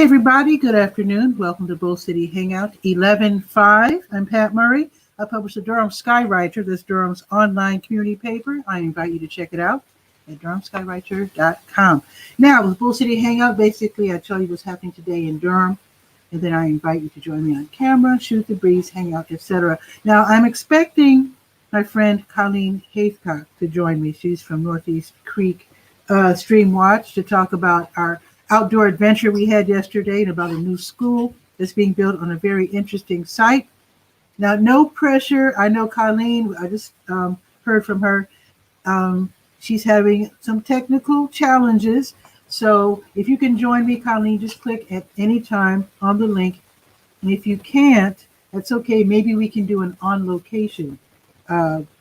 everybody. Good afternoon. Welcome to Bull City Hangout 11/5. I'm Pat Murray. I publish the Durham 𝗕𝗨𝗟𝗟. That's Durham's online community paper. I invite you to check it out at durhamskywriter.com. Now, with Bull City Hangout, basically I tell you what's happening today in Durham, and then I invite you to join me on camera, shoot the breeze, hang out, etc. Now, I'm expecting my friend 𝗕𝗨𝗟𝗟 to join me. She's from Northeast Creek Stream Watch to talk about our outdoor adventure we had yesterday and about a new school that's being built on a very interesting site. Now, no pressure. I know Colleen, I just heard from her. She's having some technical challenges. So if you can join me, Colleen, just click at any time on the link. And if you can't, that's okay. Maybe we can do an on-location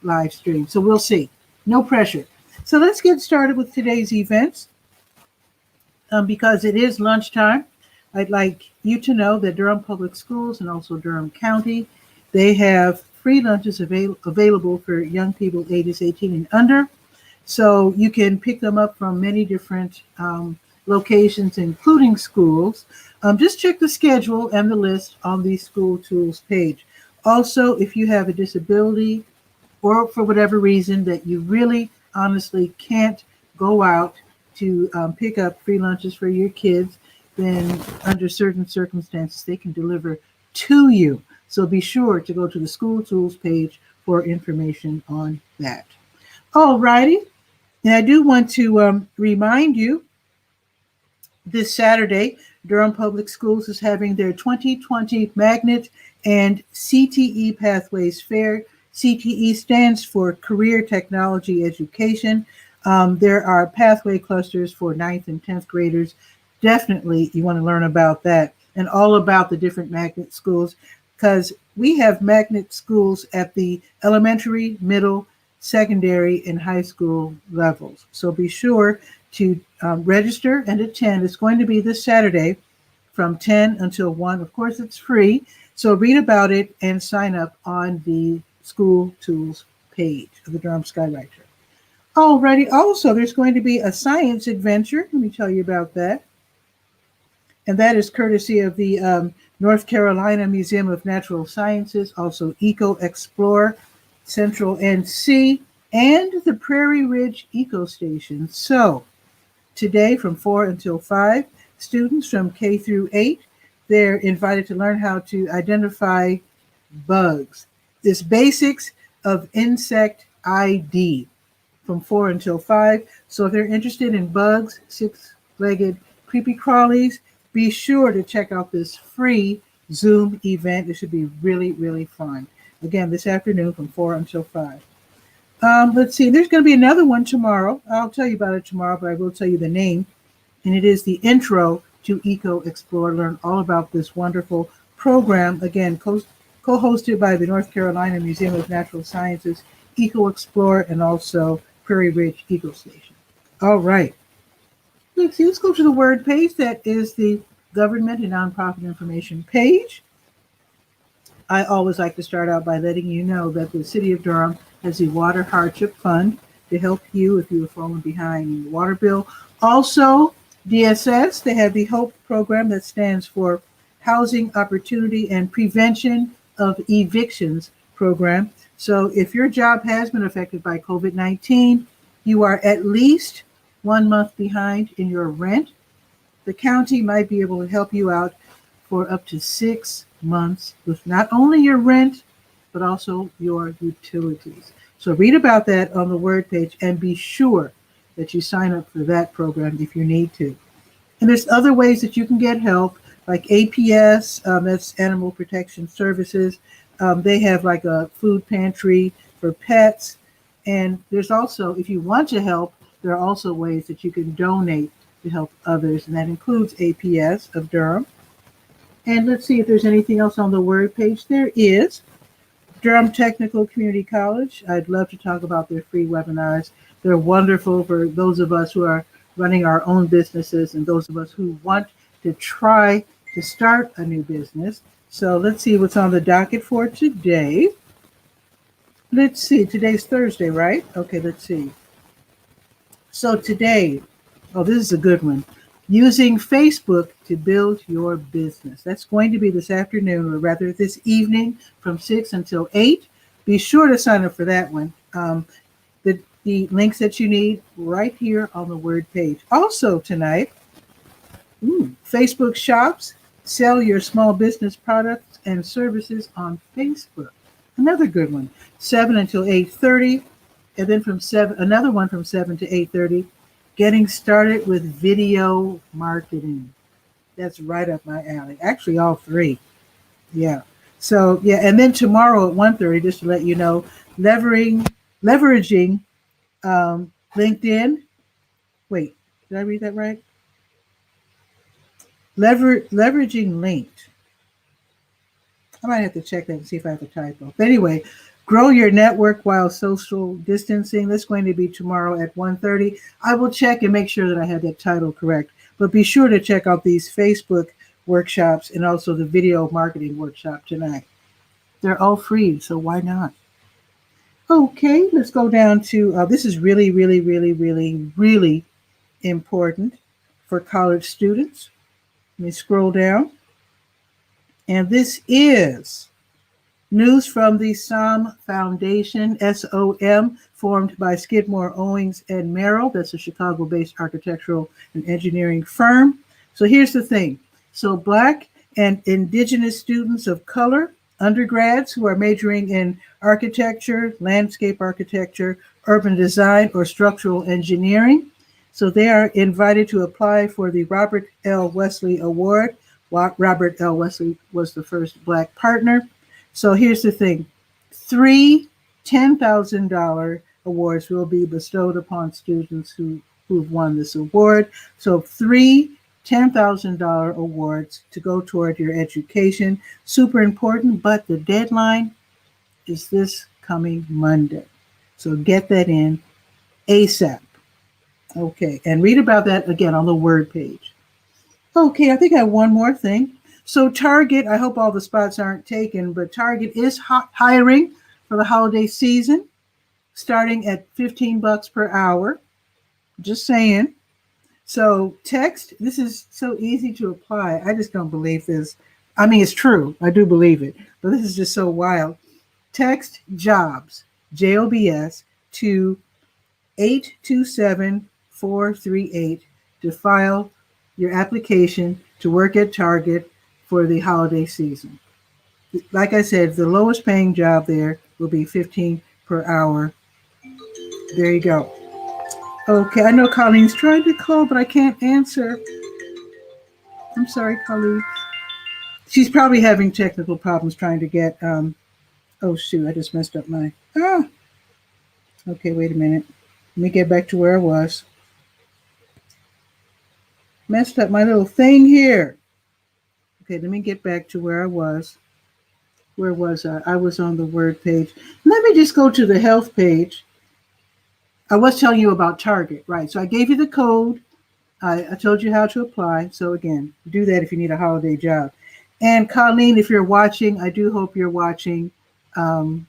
live stream. So we'll see. No pressure. So let's get started with today's events. Because it is lunchtime, I'd like you to know that Durham Public Schools and also Durham County, they have free lunches available for young people ages 18 and under. So you can pick them up from many different locations, including schools. Just check the schedule and the list on the school tools page. Also, if you have a disability or for whatever reason that you really honestly can't go out to pick up free lunches for your kids, then under certain circumstances, they can deliver to you. So be sure to go to the school tools page for information on that. All righty. And I do want to remind you, this Saturday, Durham Public Schools is having their 2020 Magnet and CTE Pathways Fair. CTE stands for Career Technology Education. There are pathway clusters for 9th and 10th graders. Definitely you want to learn about that and all about the different magnet schools, because we have magnet schools at the elementary, middle, secondary, and high school levels. So be sure to register and attend. It's going to be this Saturday from 10 until 1. Of course, it's free. So read about it and sign up on the school tools page of the Durham 𝗕𝗨𝗟𝗟. Alrighty. Also, there's going to be a science adventure. Let me tell you about that. And that is courtesy of the North Carolina Museum of Natural Sciences, also 𝗕𝗨𝗟𝗟 Central NC, and the Prairie Ridge Eco Station. So today from 4 until 5, students from K through 8, they're invited to learn how to identify bugs. This basics of insect ID. From 4 until 5. So if they're interested in bugs, six-legged creepy crawlies, be sure to check out this free Zoom event. It should be really, really fun. Again, this afternoon from 4 until 5. Let's see, there's going to be another one tomorrow. I'll tell you about it tomorrow, but I will tell you the name. And it is the Intro to 𝗕𝗨𝗟𝗟. Learn all about this wonderful program. Again, co-hosted by the North Carolina Museum of Natural Sciences, 𝗕𝗨𝗟𝗟, and also Prairie Ridge Eco Station. All right. Let's go to the word page. That is the government and nonprofit information page. I always like to start out by letting you know that the City of Durham has the Water Hardship Fund to help you if you have fallen behind in the water bill. Also, DSS, they have the HOPE program that stands for Housing Opportunity and Prevention of Evictions program. So if your job has been affected by COVID-19, you are at least 1 month behind in your rent, the county might be able to help you out for up to 6 months with not only your rent, but also your utilities. So read about that on the word page and be sure that you sign up for that program if you need to. And there's other ways that you can get help, like APS, that's Animal Protection Services. They have like a food pantry for pets. And there's also, if you want to help, there are also ways that you can donate to help others. And that includes APS of Durham. And let's see if there's anything else on the word page. There is Durham Technical Community College. I'd love to talk about their free webinars. They're wonderful for those of us who are running our own businesses and those of us who want to try to start a new business. So let's see what's on the docket for today. Let's see, today's Thursday, right? Okay, let's see. So today, oh, this is a good one. using Facebook to build your business. That's going to be this afternoon, or rather this evening from 6 until 8. Be sure to sign up for that one. The links that you need right here on the Word page. Also tonight, Facebook Shops. Sell your small business products and services on Facebook. Another good one. 7 until 8:30. And then from 7, another one from 7 to 8:30. Getting started with video marketing. That's right up my alley. Actually, all three. Yeah. So, yeah. And then tomorrow at 1:30, just to let you know, leveraging LinkedIn. Wait, did I read that right? Leveraging linked. I might have to check that and see if I have a typo. But anyway, grow your network while social distancing. That's going to be tomorrow at 1:30. I will check and make sure that I have that title correct. But be sure to check out these Facebook workshops and also the video marketing workshop tonight. They're all free, so why not? Okay, let's go down to, this is really, really, really, really, really important for college students. Let me scroll down. And this is news from the SOM Foundation, SOM, formed by Skidmore, Owings, and Merrill. That's a Chicago-based architectural and engineering firm. So here's the thing. So Black and Indigenous students of color, undergrads who are majoring in architecture, landscape architecture, urban design, or structural engineering. So they are invited to apply for the Robert L. Wesley Award. Robert L. Wesley was the first Black partner. So here's the thing. 3 $10,000 awards will be bestowed upon students who've won this award. So 3 $10,000 awards to go toward your education. Super important, but the deadline is this coming Monday. So get that in ASAP. Okay, and read about that again on the Word page. Okay, I think I have one more thing. So Target, I hope all the spots aren't taken, but Target is hiring for the holiday season, starting at $15 per hour. Just saying. So text, this is so easy to apply. I just don't believe this. I mean, it's true. I do believe it, but this is just so wild. Text JOBS, JOBS, to 827-438 to file your application to work at Target for the holiday season. Like I said, the lowest paying job there will be $15 per hour. There you go. Okay, I know Colleen's trying to call, but I can't answer. I'm sorry, Colleen. She's probably having technical problems trying to get, oh shoot, I just messed up my, okay, wait a minute. Let me get back to where I was. Messed up my little thing here. Okay, let me get back to where I was. Where was I? I was on the Word page. Let me just go to the health page. I was telling you about Target, right? So I gave you the code. I told you how to apply. So again, do that if you need a holiday job. And Colleen, if you're watching, I do hope you're watching.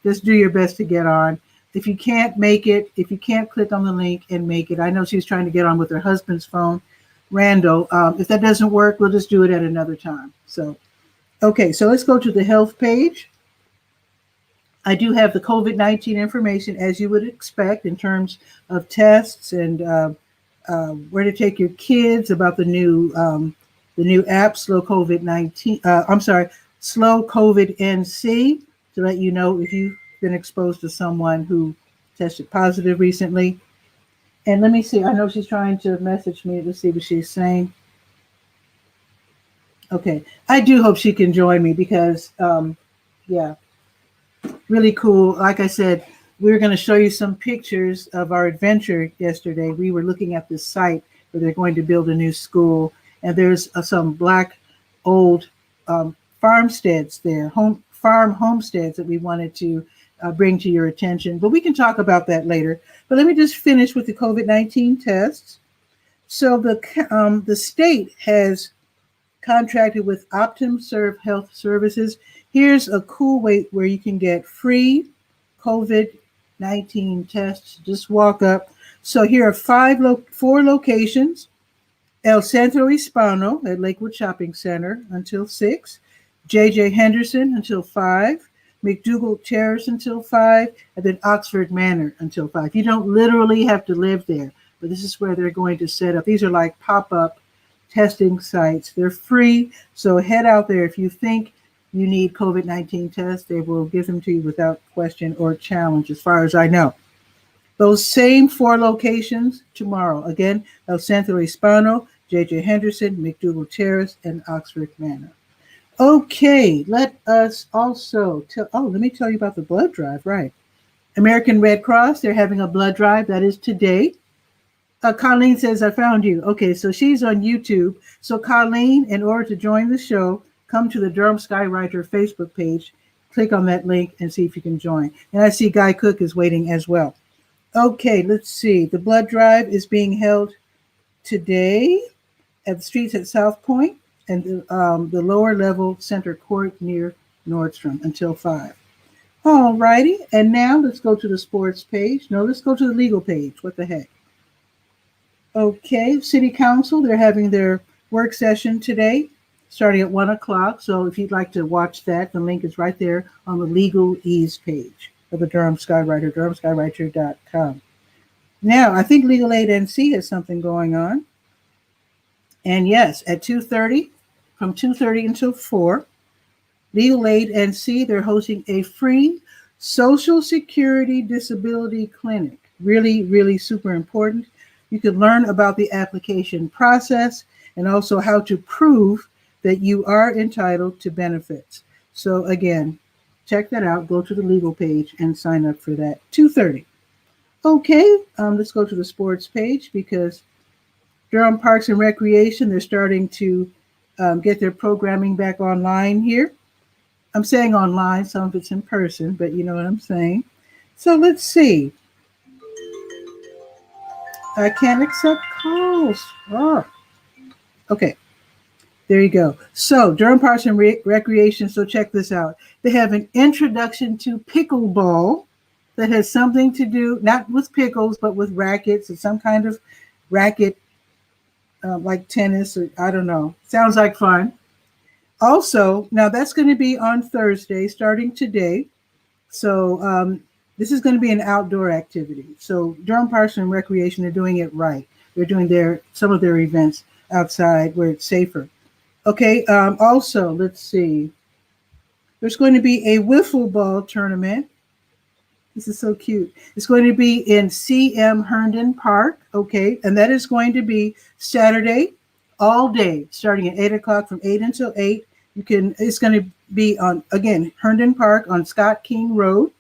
Just do your best to get on. If you can't make it, if you can't click on the link and make it, I know she's trying to get on with her husband's phone, Randall. If that doesn't work, we'll just do it at another time. So, okay, so let's go to the health page. I do have the COVID-19 information, as you would expect, in terms of tests and where to take your kids, about the new app, Slow COVID-19. Slow COVID NC, to let you know if you've been exposed to someone who tested positive recently. And let me see. I know she's trying to message me to see what she's saying. Okay, I do hope she can join me because, yeah. Really cool. Like I said, we were going to show you some pictures of our adventure yesterday. We were looking at this site where they're going to build a new school, and there's some Black old farmsteads there, farm homesteads that we wanted to bring to your attention. But we can talk about that later. But let me just finish with the COVID-19 tests. So the state has contracted with OptumServe Health Services. Here's a cool way where you can get free COVID-19 tests. Just walk up. So here are 4 locations. El Centro Hispano at Lakewood Shopping Center until 6. J.J. Henderson until 5. McDougall Terrace until 5. And then Oxford Manor until 5. You don't literally have to live there, but this is where they're going to set up. These are like pop-up testing sites. They're free, so head out there. If you think you need COVID-19 tests, they will give them to you without question or challenge, as far as I know. Those same 4 locations tomorrow. Again, El Centro Hispano, J.J. Henderson, McDougall Terrace, and Oxford Manor. Okay, let us also let me tell you about the blood drive, right? American Red Cross, they're having a blood drive. That is today. Colleen says, I found you. Okay, so she's on YouTube. So Colleen, in order to join the show, come to the Durham Skywriter Facebook page, click on that link and see if you can join. And I see Guy Cook is waiting as well. Okay, let's see. The blood drive is being held today at the streets at South Point and the lower level center court near Nordstrom until 5. All righty. And now let's go to the sports page. No, let's go to the legal page. What the heck? Okay, City Council, they're having their work session today, starting at 1 o'clock. So if you'd like to watch that, the link is right there on the Legal Ease page of the Durham Skywriter, durhamskywriter.com. Now, I think Legal Aid NC has something going on. And yes, at 2:30, from 2:30 until 4, Legal Aid NC, they're hosting a free Social Security Disability Clinic. Really, really super important. You can learn about the application process and also how to prove that you are entitled to benefits. So again, check that out. Go to the legal page and sign up for that. 2:30. Okay, let's go to the sports page because Durham Parks and Recreation, they're starting to get their programming back online here. I'm saying online, some of it's in person, but you know what I'm saying. So let's see. I can't accept calls. Oh. Okay, there you go. So Durham Parks and Recreation, so check this out. They have an introduction to pickleball that has something to do, not with pickles, but with rackets. It's some kind of racket, like tennis, or I don't know. Sounds like fun. Also, now that's going to be on Thursday, starting today. So this is going to be an outdoor activity. So Durham Parks and Recreation are doing it right. They're doing some of their events outside where it's safer. Okay, also, let's see. There's going to be a wiffle ball tournament. This is so cute. It's going to be in C.M. Herndon Park, okay, and that is going to be Saturday all day, starting at 8 o'clock from 8 until 8. It's going to be on, again, Herndon Park on Scott King Road.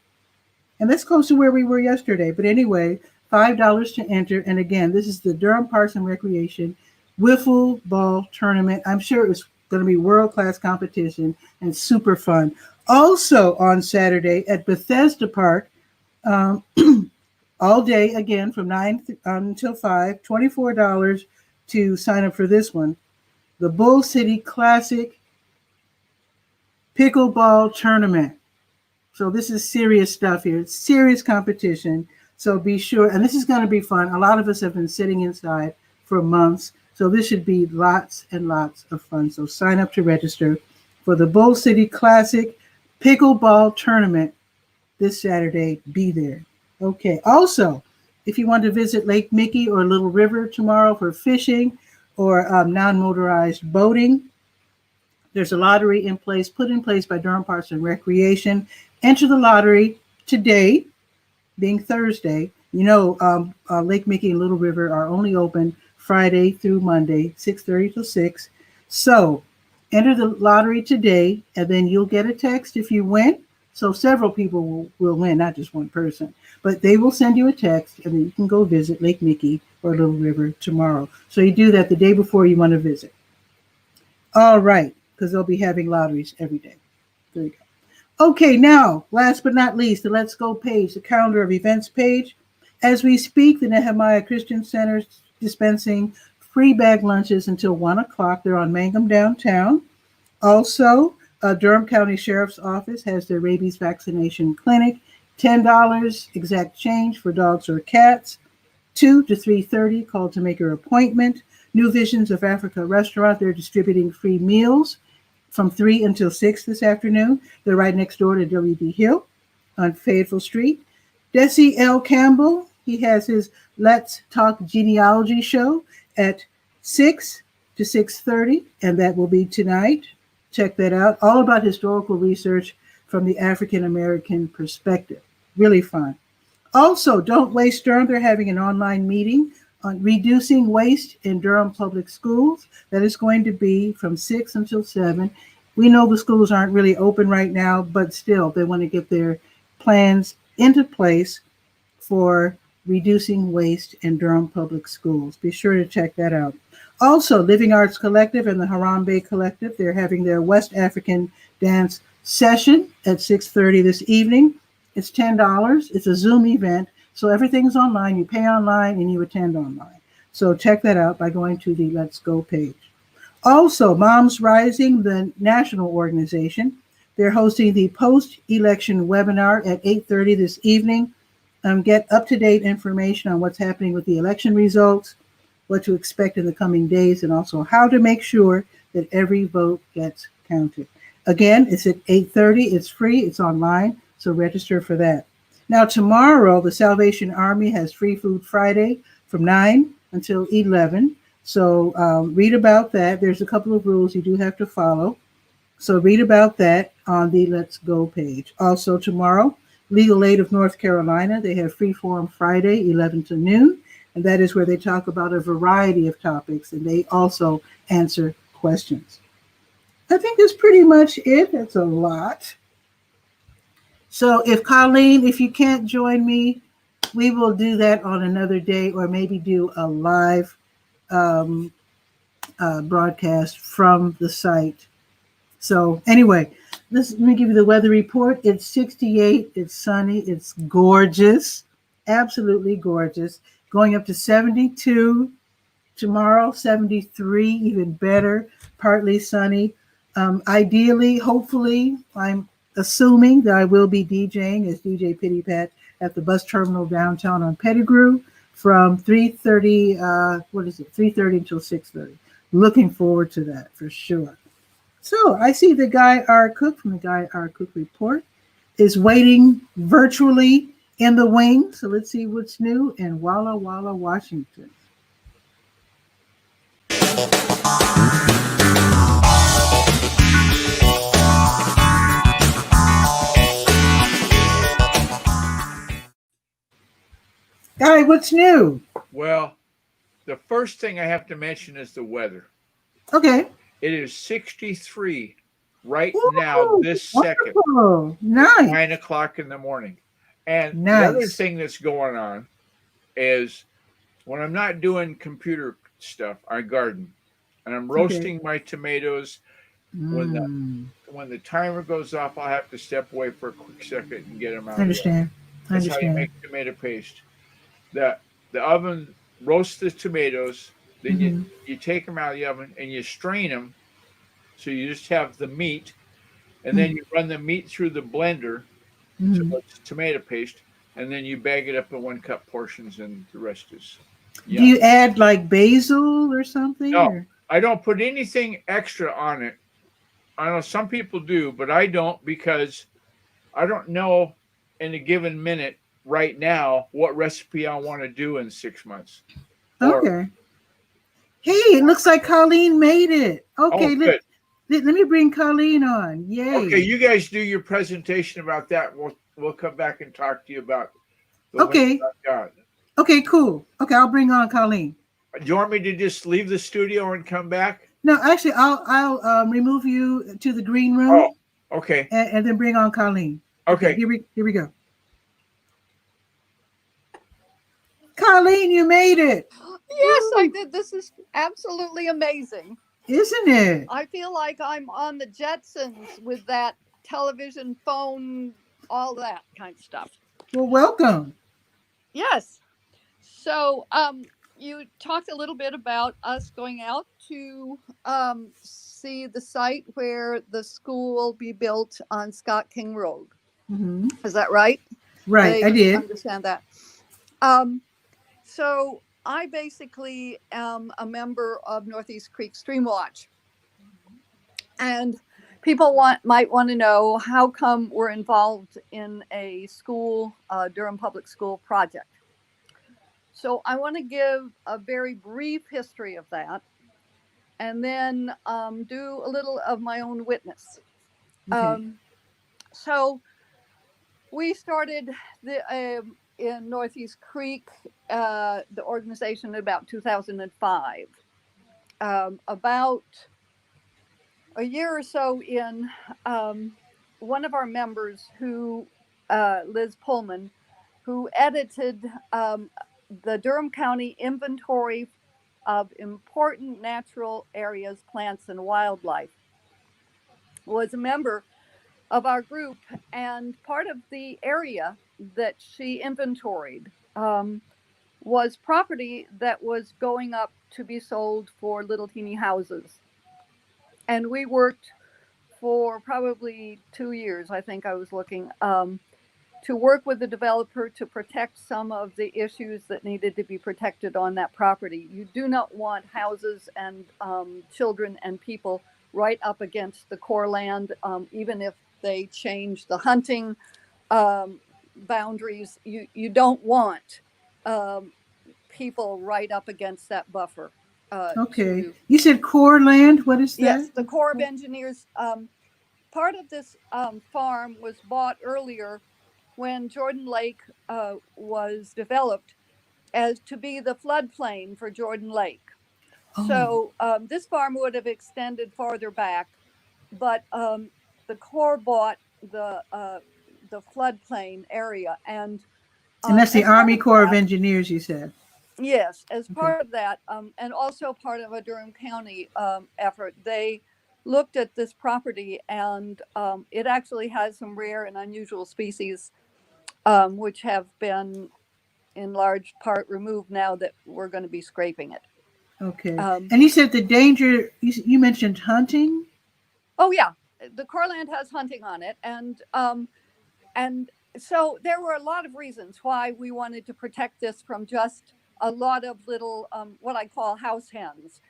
And that's close to where we were yesterday. But anyway, $5 to enter. And again, this is the Durham Parks and Recreation Wiffle Ball Tournament. I'm sure it's going to be world-class competition and super fun. Also on Saturday at Bethesda Park, all day, again, from 9 until 5, $24 to sign up for this one. The Bull City Classic Pickleball Tournament. So this is serious stuff here. It's serious competition. So be sure, and this is going to be fun. A lot of us have been sitting inside for months. So this should be lots and lots of fun. So sign up to register for the Bull City Classic Pickleball Tournament this Saturday. Be there. Okay. Also, if you want to visit Lake Mickey or Little River tomorrow for fishing or non-motorized boating, there's a lottery put in place by Durham Parks and Recreation. Enter the lottery today, being Thursday. You know, Lake Mickey and Little River are only open Friday through Monday, 6:30 till 6. So enter the lottery today, and then you'll get a text if you win. So several people will win, not just one person. But they will send you a text, and then you can go visit Lake Mickey or Little River tomorrow. So you do that the day before you want to visit. All right, because they'll be having lotteries every day. There you go. Okay, now, last but not least, the Let's Go page, the calendar of events page. As we speak, the Nehemiah Christian Center is dispensing free bag lunches until 1 o'clock. They're on Mangum downtown. Also, Durham County Sheriff's Office has their rabies vaccination clinic. $10 exact change for dogs or cats. 2 to 3:30, call to make your appointment. New Visions of Africa restaurant. They're distributing free meals from 3 until 6 this afternoon. They're right next door to W.B. Hill on Fayetteville Street. Desi L. Campbell, he has his Let's Talk Genealogy show at 6 to 6:30, and that will be tonight. Check that out. All about historical research from the African American perspective. Really fun. Also, Don't Waste Durham. They're having an online meeting on reducing waste in Durham public schools. That is going to be from 6 until 7. We know the schools aren't really open right now, but still, they want to get their plans into place for reducing waste in Durham public schools. Be sure to check that out. Also, Living Arts Collective and the Harambe Collective, they're having their West African dance session at 6:30 this evening. It's $10. It's a Zoom event, so everything's online. You pay online and you attend online. So check that out by going to the Let's Go page. Also, Moms Rising, the national organization, they're hosting the post-election webinar at 8:30 this evening. Get up-to-date information on what's happening with the election results, what to expect in the coming days, and also how to make sure that every vote gets counted. Again, it's at 8:30. It's free. It's online. So register for that. Now, tomorrow, the Salvation Army has Free Food Friday from 9 until 11. So read about that. There's a couple of rules you do have to follow. So read about that on the Let's Go page. Also tomorrow, Legal Aid of North Carolina, they have Free Forum Friday, 11 to noon. And that is where they talk about a variety of topics, and they also answer questions. I think that's pretty much it. That's a lot. So if Colleen, if you can't join me, we will do that on another day, or maybe do a live broadcast from the site. So anyway, let me give you the weather report. It's 68. It's sunny. It's gorgeous. Absolutely gorgeous. Going up to 72 tomorrow, 73, even better. Partly sunny. Ideally, hopefully, I'm assuming that I will be DJing as DJ 𝗕𝗨𝗟𝗧𝗬 at the bus terminal downtown on Pettigrew from 3:30, 3:30 until 6:30. Looking forward to that for sure. So I see the Guy R. Cook from the Guy R. Cook Report is waiting virtually in the wing. So let's see what's new in Walla Walla, Washington. Guy, what's new? Well, the first thing I have to mention is the weather. Okay. It is 63 right Ooh, now, this second. Nice. 9 o'clock in the morning. And nice. The other thing that's going on is when I'm not doing computer stuff, I garden. And I'm roasting my tomatoes. When the timer goes off, I'll have to step away for a quick second and get them out. I understand. That's how you make tomato paste. The oven roasts the tomatoes, then you take them out of the oven and you strain them, so you just have the meat, and then you run the meat through the blender, so it's tomato paste, and then you bag it up in 1 cup portions, and the rest is. Do you add like basil or something? No, or? I don't put anything extra on it. I know some people do, but I don't, because I don't know in a given minute right now what recipe I want to do in 6 months. Okay. Hey, it looks like Colleen made it. Okay, let me bring Colleen on. Yay. Okay, you guys do your presentation about that. We'll come back and talk to you about the Okay, cool. Okay, I'll bring on Colleen. Do you want me to just leave the studio and come back? No, actually, I'll remove you to the green room. Oh, okay. And then bring on Colleen. Okay. Here we go. Colleen, you made it. Yes, I did. This is absolutely amazing. Isn't it? I feel like I'm on the Jetsons with that television, phone, all that kind of stuff. Well, welcome. Yes. So you talked a little bit about us going out to see the site where the school will be built on Scott King Road. Is that right? Right, I did. Understand that. So I basically am a member of Northeast Creek Stream Watch. And people might want to know, how come we're involved in a school, Durham Public School project? So I want to give a very brief history of that, and then do a little of my own witness. Okay. So we started in Northeast Creek, the organization, in about 2005. About a year or so in, one of our members, who Liz Pullman, who edited the Durham County Inventory of Important Natural Areas, Plants, and Wildlife, was a member of our group. And part of the area that she inventoried was property that was going up to be sold for little teeny houses. And we worked for probably 2 years, I think I was looking, to work with the developer to protect some of the issues that needed to be protected on that property. You do not want houses and children and people right up against the core land, even if they change the hunting boundaries. You don't want people right up against that buffer. Okay. You said core land. What is that? Yes, the Corps of Engineers. Part of this farm was bought earlier when Jordan Lake was developed as to be the floodplain for Jordan Lake. So this farm would have extended farther back, but the Corps bought the floodplain area, and that's the Army Corps of Engineers, you said. Yes, as part of that, and also part of a Durham County effort, they looked at this property, and it actually has some rare and unusual species, which have been in large part removed now that we're going to be scraping it. Okay. And you said the danger, you mentioned hunting? Oh, yeah. The core land has hunting on it. And so there were a lot of reasons why we wanted to protect this from just a lot of little, what I call house hens,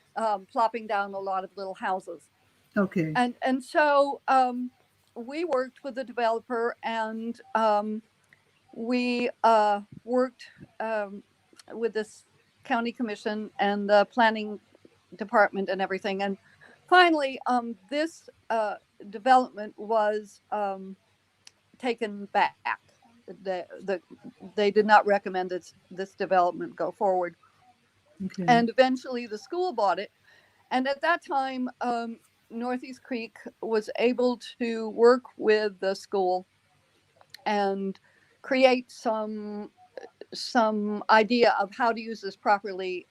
plopping down a lot of little houses. Okay. And so we worked with the developer, and we worked with this county commission and the planning department and everything. And finally, this development was taken back. They did not recommend this development go forward. Okay. And eventually the school bought it. And at that time, Northeast Creek was able to work with the school and create some idea of how to use this property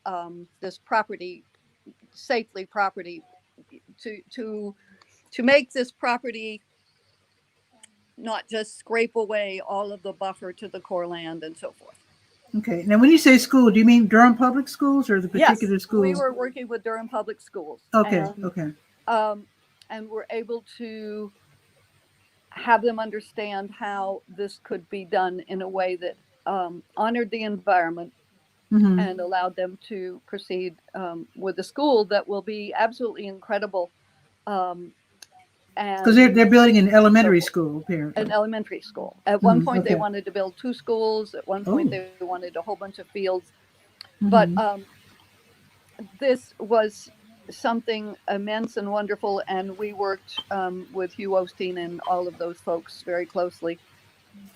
safely, to make this property not just scrape away all of the buffer to the core land and so forth. Okay. Now, when you say school, do you mean Durham Public Schools or the particular yes, schools? We were working with Durham Public Schools. Okay. And, okay. And we're able to have them understand how this could be done in a way that honored the environment, mm-hmm. and allowed them to proceed with a school that will be absolutely incredible. Because they're building an elementary school, apparently. An elementary school. At one point, they wanted to build 2 schools. At one point, they wanted a whole bunch of fields. Mm-hmm. But this was something immense and wonderful, and we worked with Hugh Osteen and all of those folks very closely.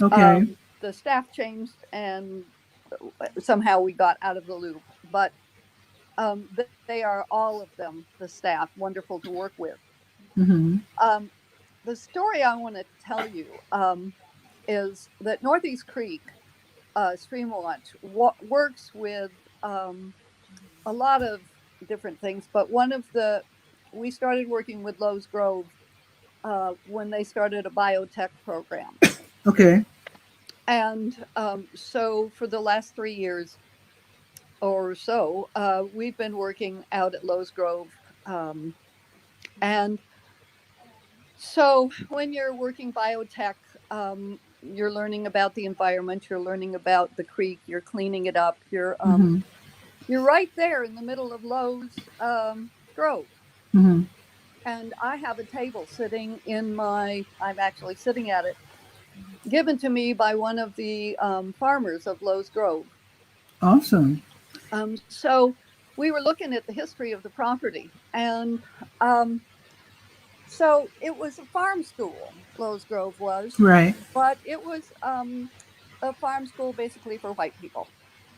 Okay. The staff changed, and somehow we got out of the loop. But they are, all of them, the staff, wonderful to work with. Mm-hmm. The story I want to tell you is that Northeast Creek Stream Watch works with a lot of different things, but we started working with Lowe's Grove when they started a biotech program. Okay. And so for the last 3 years or so, we've been working out at Lowe's Grove. And so when you're working biotech, you're learning about the environment, you're learning about the creek, you're cleaning it up, you're you're right there in the middle of Lowe's Grove. Mhm. And I have a table sitting I'm actually sitting at it, given to me by one of the farmers of Lowe's Grove. Awesome. So we were looking at the history of the property, and so it was a farm school, Lowe's Grove was, Right. but it was a farm school basically for white people,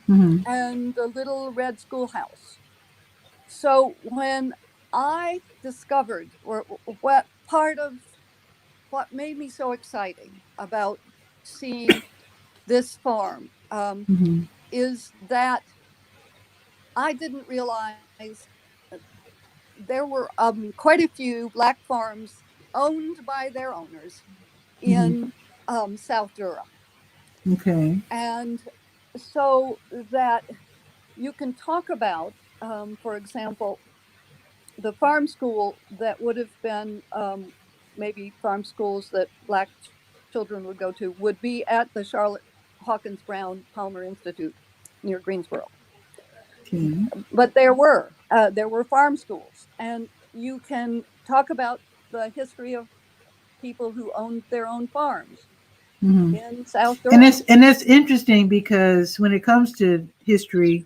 Mhm. and a little red schoolhouse. So when I discovered what part of what made me so exciting about seeing this farm Mhm. is that I didn't realize there were quite a few black farms owned by their owners Mhm. in South Durham. Okay. And so that you can talk about, for example, the farm school that would have been maybe farm schools that black children would go to would be at the Charlotte Hawkins Brown Palmer Institute near Greensboro. Okay. But there were farm schools, and you can talk about the history of people who owned their own farms Mhm. in South And Durham. that's interesting because when it comes to history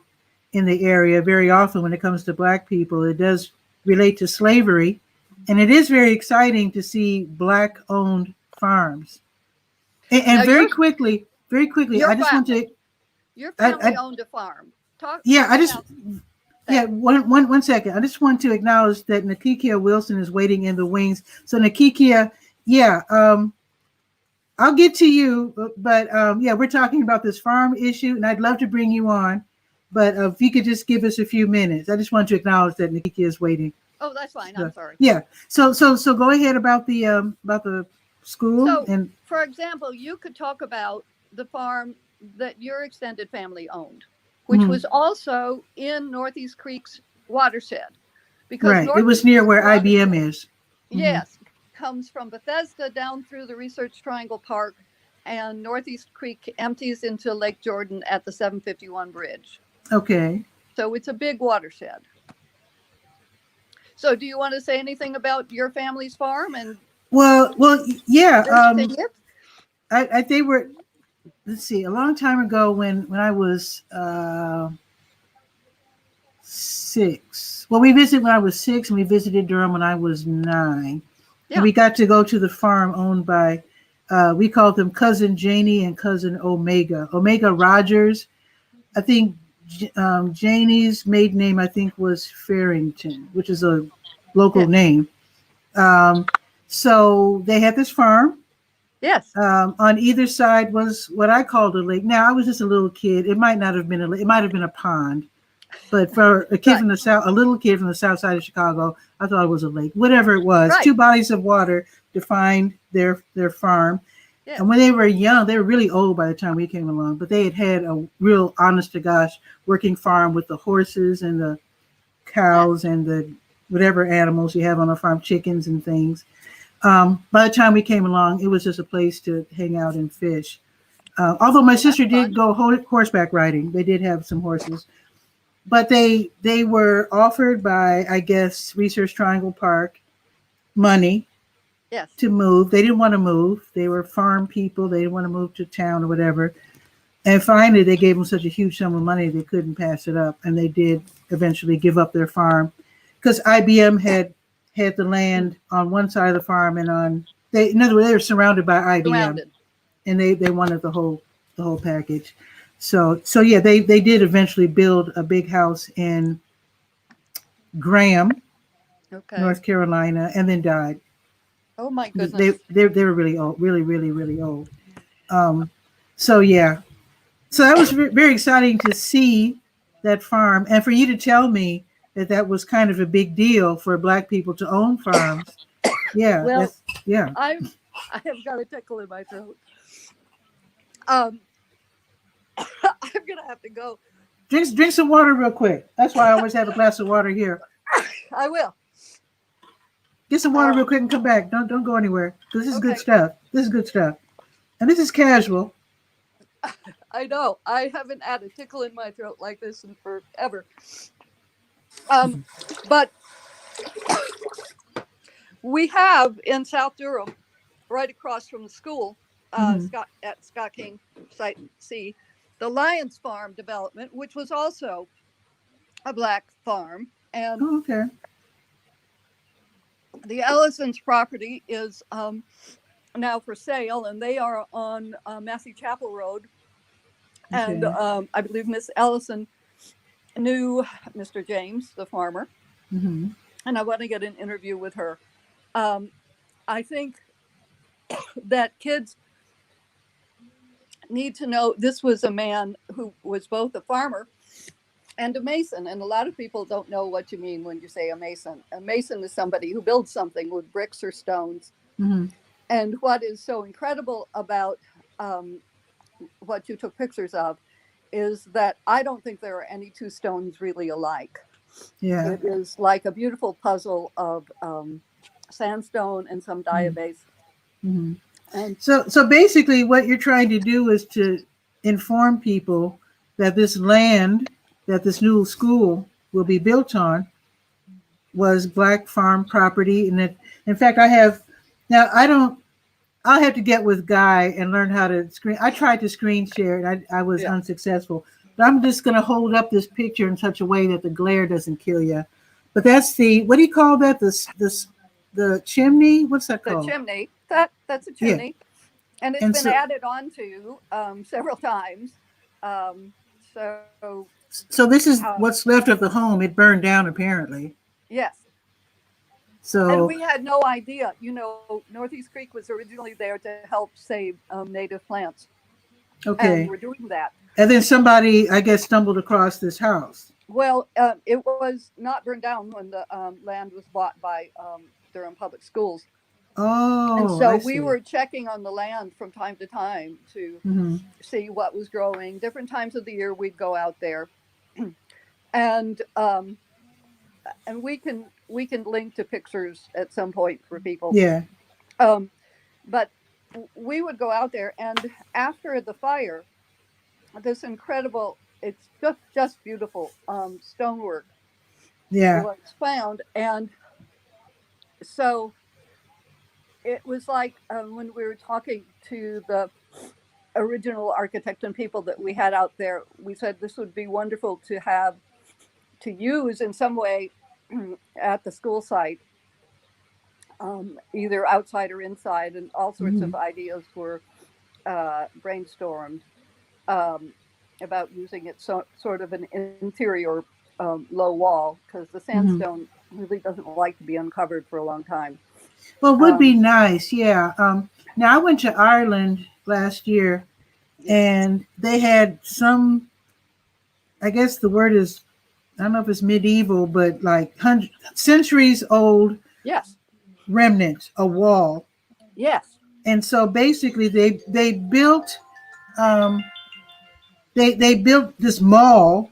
in the area, very often when it comes to black people, it does relate to slavery, and it is very exciting to see black owned farms. And Now very quickly, your I just want family, to, your family I owned a farm. yeah, Talk I just about yeah, that. one second. I just want to acknowledge that Nakikia Wilson is waiting in the wings. So Nakikia, yeah, I'll get to you, but yeah, we're talking about this farm issue, and I'd love to bring you on, but if you could just give us a few minutes, I just want to acknowledge that Nakikia is waiting. Oh, that's fine. So, I'm sorry. yeah, so go ahead about the school So, and. for example, you could talk about the farm that your extended family owned, which Mhm. was also in Northeast Creek's watershed, because Right, it was Northeast near Creek where IBM watershed, is. Mhm. yes, comes from Bethesda down through the Research Triangle Park, and Northeast Creek empties into Lake Jordan at the 751 bridge. Okay. So it's a big watershed. So do you want to say anything about your family's farm and Well, yeah. visiting it? I they were. Let's see, a long time ago when I was 6. Well, we visited when I was 6, and we visited Durham when I was 9, and Yeah. we got to go to the farm owned by. We called them Cousin Janie and Cousin Omega Rogers. I think Janie's maiden name I think was Farrington, which is a local Yeah. name. Um, so they had this farm. Yes. On either side was what I called a lake. Now I was just a little kid. It might not have been a lake. It might have been a pond. But for a kid Right. from the south, a little kid from the south side of Chicago, I thought it was a lake. Whatever it was, Right. 2 bodies of water defined their farm. Yeah. And when they were young, they were really old by the time we came along. But they had a real, honest to gosh, working farm with the horses and the cows and the whatever animals you have on a farm, chickens and things. By the time we came along, it was just a place to hang out and fish. Although my sister did go horseback riding, they did have some horses, but they were offered by, I guess, Research Triangle Park money Yes. to move. They didn't want to move. They were farm people. They didn't want to move to town or whatever. And finally, they gave them such a huge sum of money they couldn't pass it up, and they did eventually give up their farm because IBM had the land on one side of the farm, and in other words, they were surrounded by IBM, Surrounded. and they wanted the whole package. So yeah, they did eventually build a big house in Graham, Okay. North Carolina, and then died. Oh my They goodness. were really old, really old. So yeah, so that was very exciting to see that farm, and for you to tell me that was kind of a big deal for Black people to own farms. Yeah, Well, yeah. I have got a tickle in my throat. I'm gonna have to go. Drink some water real quick. That's why I always have a glass of water here. I will. Get some water real quick and come back. Don't go anywhere. This is good Okay. stuff. This is good stuff. And this is casual. I know. I haven't had a tickle in my throat like this in forever. But we have in South Durham, right across from the school, Scott King Site C, the Lions Farm development, which was also a black farm. And Oh, okay. the Ellison's property is now for sale, and they are on Massey Chapel Road. And Okay. I believe Miss Ellison knew Mr. James, the farmer, Mm-hmm. and I want to get an interview with her. I think that kids need to know this was a man who was both a farmer and a mason. And a lot of people don't know what you mean when you say a mason. A mason is somebody who builds something with bricks or stones. Mm-hmm. And what is so incredible about what you took pictures of is that I don't think there are any two stones really alike. Yeah. It is like a beautiful puzzle of sandstone and some diabase. Mm-hmm. And So basically, what you're trying to do is to inform people that this land that this new school will be built on was black farm property, and that, in fact, I have now. I don't. I'll have to get with Guy and learn how to screen. I tried to screen share, and I was unsuccessful. But I'm just going to hold up this picture in such a way that the glare doesn't kill you. But that's the, what do you call that? The chimney? What's that the called? chimney, that's a Yeah. chimney. And it's And been so, added on to several times. So so this is what's left of the home. It burned down apparently. yes. And So we had no idea, Northeast Creek was originally there to help save native plants. And okay. we're doing that. And then somebody, I guess, stumbled across this house. Well, it was not burned down when the land was bought by Durham Public Schools. Oh, and so I we see. were checking on the land from time to time to Mm-hmm. see what was growing. Different times of the year we'd go out there. And we can link to pictures at some point for people. Yeah. But we would go out there, and after the fire, this incredible, it's just beautiful stonework Yeah. was found. And so it was like when we were talking to the original architect and people that we had out there, we said this would be wonderful to have to use in some way at the school site, either outside or inside, and all sorts of ideas were brainstormed about using it sort of an interior low wall, because the sandstone really doesn't like to be uncovered for a long time. Well, it would be nice, yeah. Now I went to Ireland last year, and they had some, I guess the word is, I don't know if it's medieval, but like centuries old. Yes. Remnant, a wall. Yes. And so basically, they built they built this mall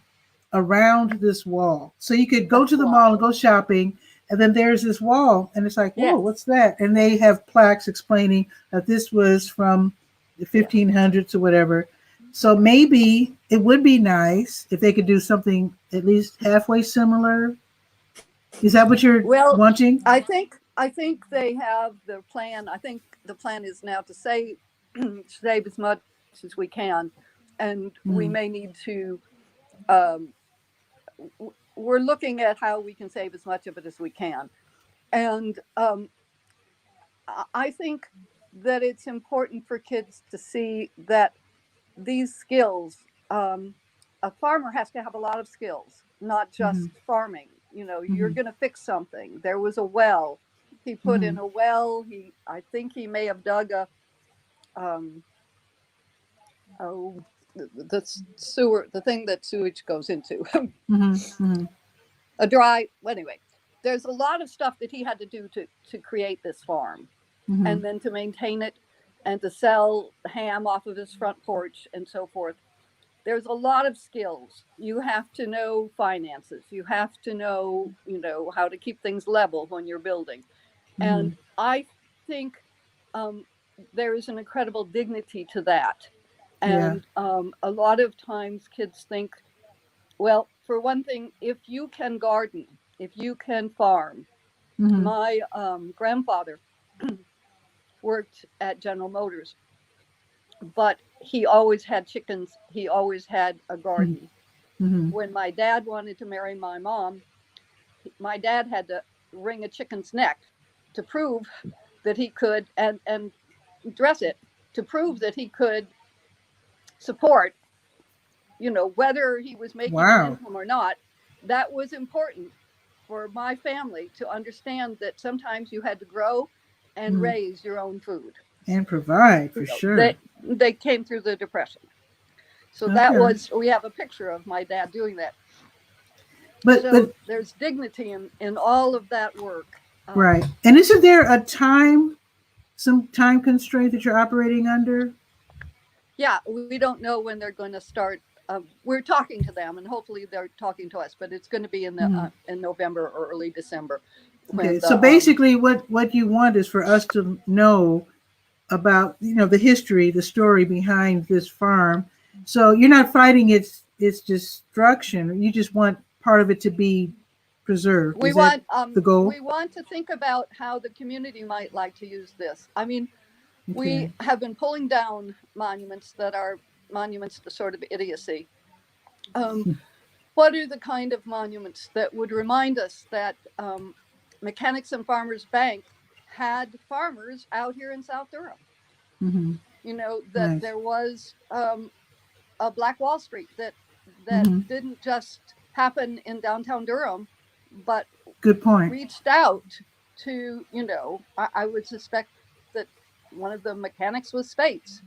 around this wall, so you could go to the mall and go shopping, and then there's this wall, and it's like, whoa, what's that? And they have plaques explaining that this was from the 1500s or whatever. So maybe it would be nice if they could do something at least halfway similar. Is that what you're wanting? I think they have the plan. I think the plan is now to save as much as we can, and we may need to. We're looking at how we can save as much of it as we can, and I think that it's important for kids to see that these skills. A farmer has to have a lot of skills, not just farming. You're going to fix something. There was a well. He put in a well. I think he may have dug a the sewer, the thing that sewage goes into. A dry. Anyway, there's a lot of stuff that he had to do to create this farm, and then to maintain it, and to sell ham off of his front porch and so forth. There's a lot of skills. You have to know finances. You have to know, how to keep things level when you're building. And I think there is an incredible dignity to that. And a lot of times kids think, well, for one thing, if you can garden, if you can farm, my grandfather worked at General Motors, but he always had chickens. He always had a garden. When my dad wanted to marry my mom, my dad had to wring a chicken's neck to prove that he could, and dress it to prove that he could support, you know, whether he was making an income or not. That was important for my family to understand, that sometimes you had to grow and raise your own food and provide, for sure. They came through the Depression. So that was, we have a picture of my dad doing that. But there's dignity in all of that work. Right. And isn't there some time constraint that you're operating under? Yeah, we don't know when they're going to start. We're talking to them, and hopefully they're talking to us, but it's going to be in the in November or early December. Okay, so basically what you want is for us to know about, you know, the history, the story behind this farm. So you're not fighting its destruction. You just want part of it to be preserved. We want the goal? We want to think about how the community might like to use this. I mean, we have been pulling down monuments that are monuments to sort of idiocy. What are the kind of monuments that would remind us that Mechanics and Farmers Bank had farmers out here in South Durham? You know, that there was a Black Wall Street that didn't just happen in downtown Durham, but good point, reached out to, you know, I would suspect that one of the mechanics was Spates,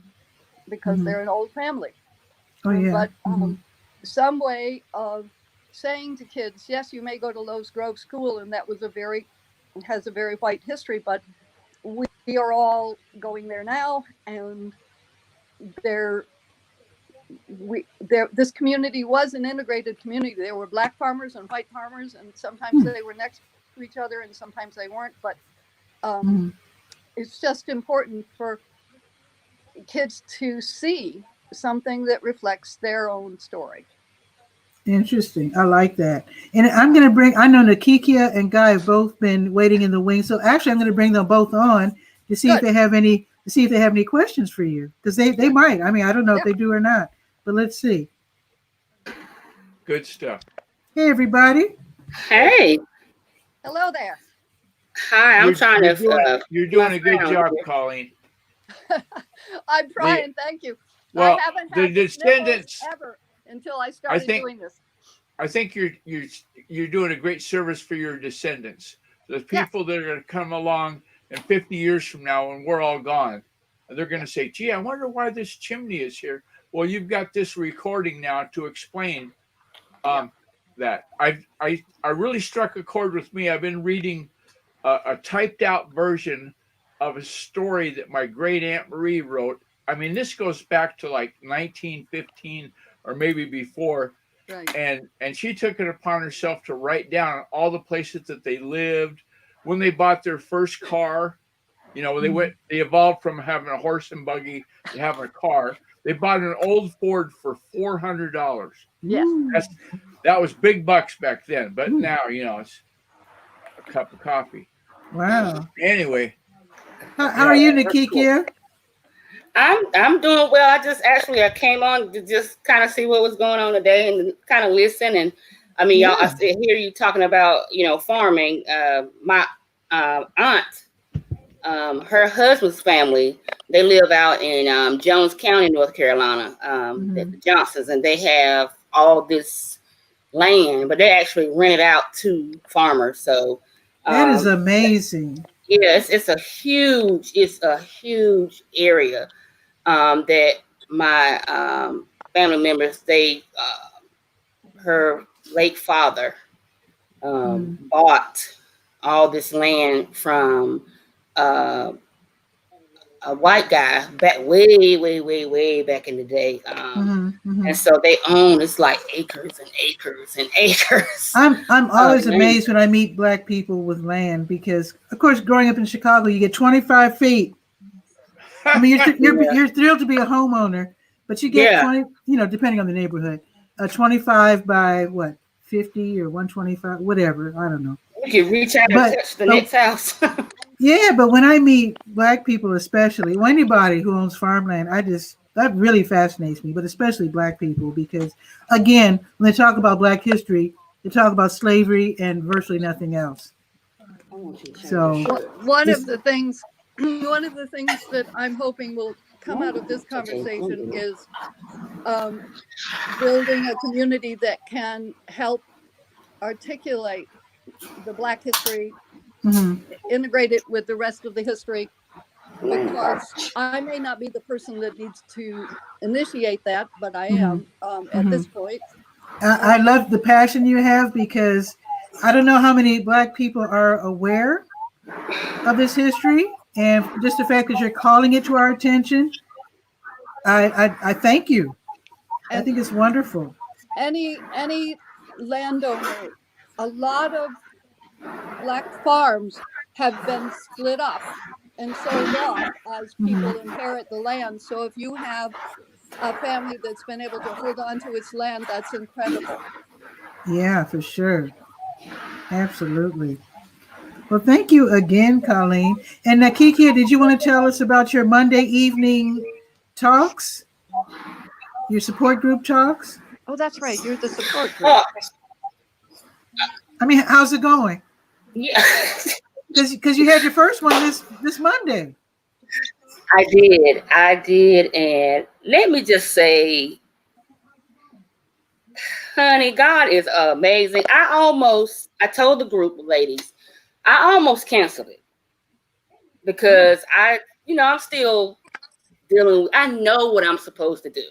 because they're an old family. But some way of saying to kids, yes, you may go to Lowe's Grove School, and that was has a very white history, but we are all going there now, and this community was an integrated community. There were Black farmers and white farmers, and sometimes they were next to each other and sometimes they weren't, but it's just important for kids to see something that reflects their own story. Interesting. I like that. And I'm going to bring, I know Nakikia and Guy have both been waiting in the wings. So actually I'm going to bring them both on to see if they have any questions for you. Because they might. I mean, I don't know if they do or not, but let's see. Good stuff. Hey, everybody. Hey. Hello there. Hi, you're doing a good job, Colleen. I'm trying, thank you. Well, I haven't the had descendants ever until I started doing this. I think you're doing a great service for your descendants. The people that are going to come along in 50 years from now when we're all gone, and they're going to say, gee, I wonder why this chimney is here. Well, you've got this recording now to explain that. I really struck a chord with me. I've been reading a typed out version of a story that my great Aunt Marie wrote. I mean, this goes back to like 1915 or maybe before. Right. And she took it upon herself to write down all the places that they lived, when they bought their first car. You know, they evolved from having a horse and buggy to having a car. They bought an old Ford for $400. Yes. That was big bucks back then, but now, you know, it's a cup of coffee. Wow. Anyway. How are you, Nakikia? Cool. I'm doing well. I came on to just kind of see what was going on today and kind of listen. And I mean, y'all, I hear you talking about, you know, farming. My aunt, her husband's family, they live out in Jones County, North Carolina, the Johnsons, and they have all this land, but they actually rent it out to farmers. So that is amazing. Yes, it's a huge area that my family members, her late father bought all this land from a white guy back way back in the day. And so they own, it's like acres and acres and acres. I'm always amazed when I meet Black people with land, because of course, growing up in Chicago, you get 25 feet. I mean, you're thrilled to be a homeowner, but you get Yeah. 20, depending on the neighborhood, 25 by what, 50 or 125, whatever. I don't know. We can reach out and touch the next house. Yeah, but when I meet Black people, especially, or anybody who owns farmland, that really fascinates me, but especially Black people, because again, when they talk about Black history, they talk about slavery and virtually nothing else. So one of the things that I'm hoping will come out of this conversation is building a community that can help articulate the Black history, integrate it with the rest of the history, because I may not be the person that needs to initiate that, but I am at this point. I love the passion you have, because I don't know how many Black people are aware of this history, and just the fact that you're calling it to our attention, I thank you. I think it's wonderful. Any landowner, a lot of Black farms have been split up and sold off as people inherit the land. So if you have a family that's been able to hold on to its land, that's incredible. Yeah, for sure. Absolutely. Well, thank you again, Colleen. And Nakikia, did you want to tell us about your Monday evening talks? Your support group talks? Oh, that's right. You're the support group. I mean, how's it going? Yeah. Because you had your first one this Monday. I did. And let me just say, honey, God is amazing. I told the group of ladies, I almost canceled it because I'm still dealing with, I know what I'm supposed to do.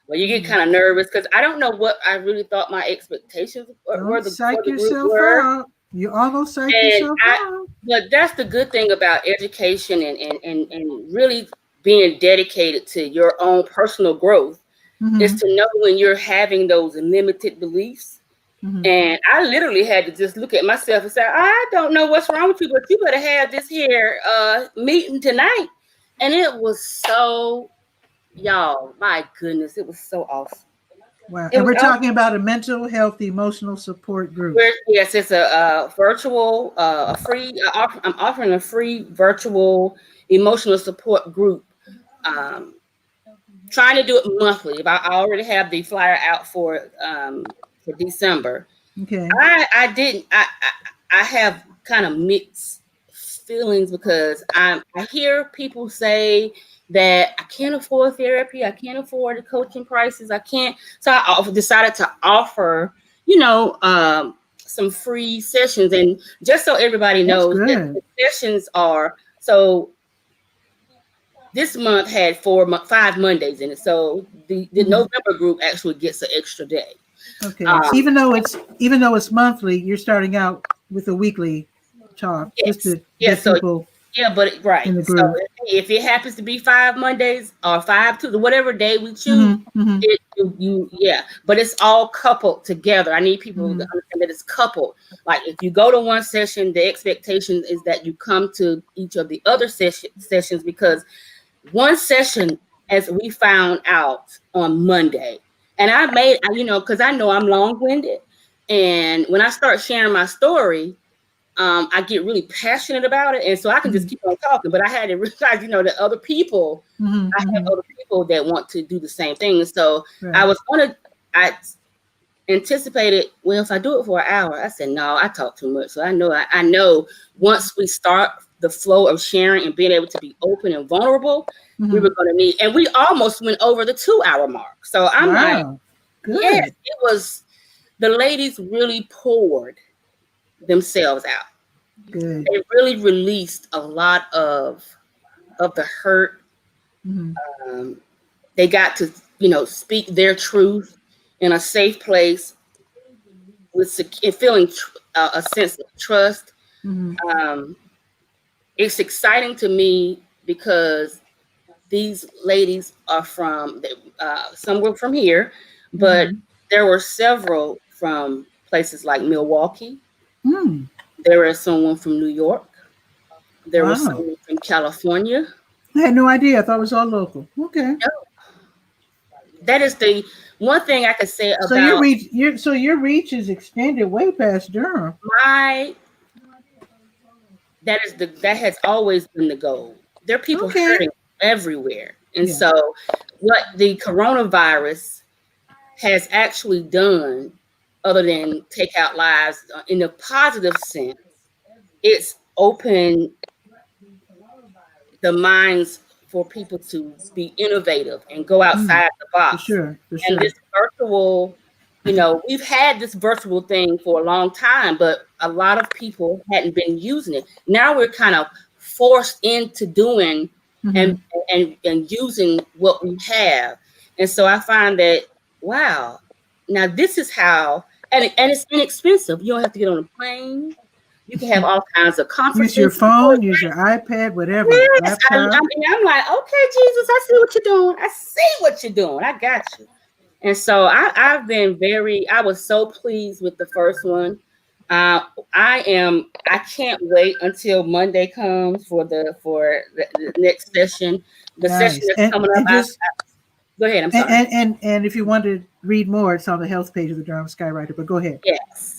Well, you get kind of nervous because I don't know what I really thought my expectations were. Psych yourself out. You almost psych yourself out. But that's the good thing about education and really being dedicated to your own personal growth is to know when you're having those limited beliefs. And I literally had to just look at myself and say, I don't know what's wrong with you, but you better have this here meeting tonight. And it was so, y'all, my goodness, it was so awesome. Wow. And we're talking about a mental health emotional support group. Yes, it's a virtual, free, I'm offering a free virtual emotional support group. Trying to do it monthly. I already have the flyer out for December. Okay. I have kind of mixed feelings because I hear people say that I can't afford therapy, I can't afford the coaching prices, I can't. So I decided to offer, some free sessions, and just so everybody knows, that the sessions are so. This month had 5 Mondays in it, so the November group actually gets an extra day. Okay, so even though it's monthly, you're starting out with a weekly talk. Yes. Just to get people. Yeah, but right. In the group. So if it happens to be 5 Mondays or 5 Tuesdays, whatever day we choose, but it's all coupled together. I need people to understand that it's coupled. Like if you go to one session, the expectation is that you come to each of the other sessions, because one session, as we found out on Monday, and I made, because I know I'm long-winded, and when I start sharing my story, I get really passionate about it, and so I can just keep on talking. But I had to realize, that other people, I have other people that want to do the same thing. So I anticipated, well, if I do it for an hour, I said, no, I talk too much. So I know once we start the flow of sharing and being able to be open and vulnerable, we were going to need, and we almost went over the 2-hour mark. So I'm like, yes, it was, the ladies really poured themselves out. Good. They really released a lot of the hurt. They got to, speak their truth in a safe place with feeling a sense of trust. It's exciting to me because these ladies are from, some were from here, but there were several from places like Milwaukee. There was someone from New York. There was someone from California. I had no idea. I thought it was all local. Okay. that is the one thing I could say about your reach is extended way past Durham. That has always been the goal. There are people hurting everywhere. And so what the coronavirus has actually done, other than take out lives in a positive sense, it's opened the minds for people to be innovative and go outside the box. For sure. And this virtual, we've had this virtual thing for a long time, but a lot of people hadn't been using it. Now we're kind of forced into doing and using what we have. And so I find that, wow, now this is how, and it's inexpensive. You don't have to get on a plane. You can have all kinds of conferences. Use your phone, use your iPad, whatever. Yes, I'm like, okay, Jesus, I see what you're doing. I got you. And so I was so pleased with the first one. I can't wait until Monday comes for the next session. The session that's coming up. Go ahead. I'm sorry. And if you want to read more, it's on the health page of the Durham Skywriter. But go ahead.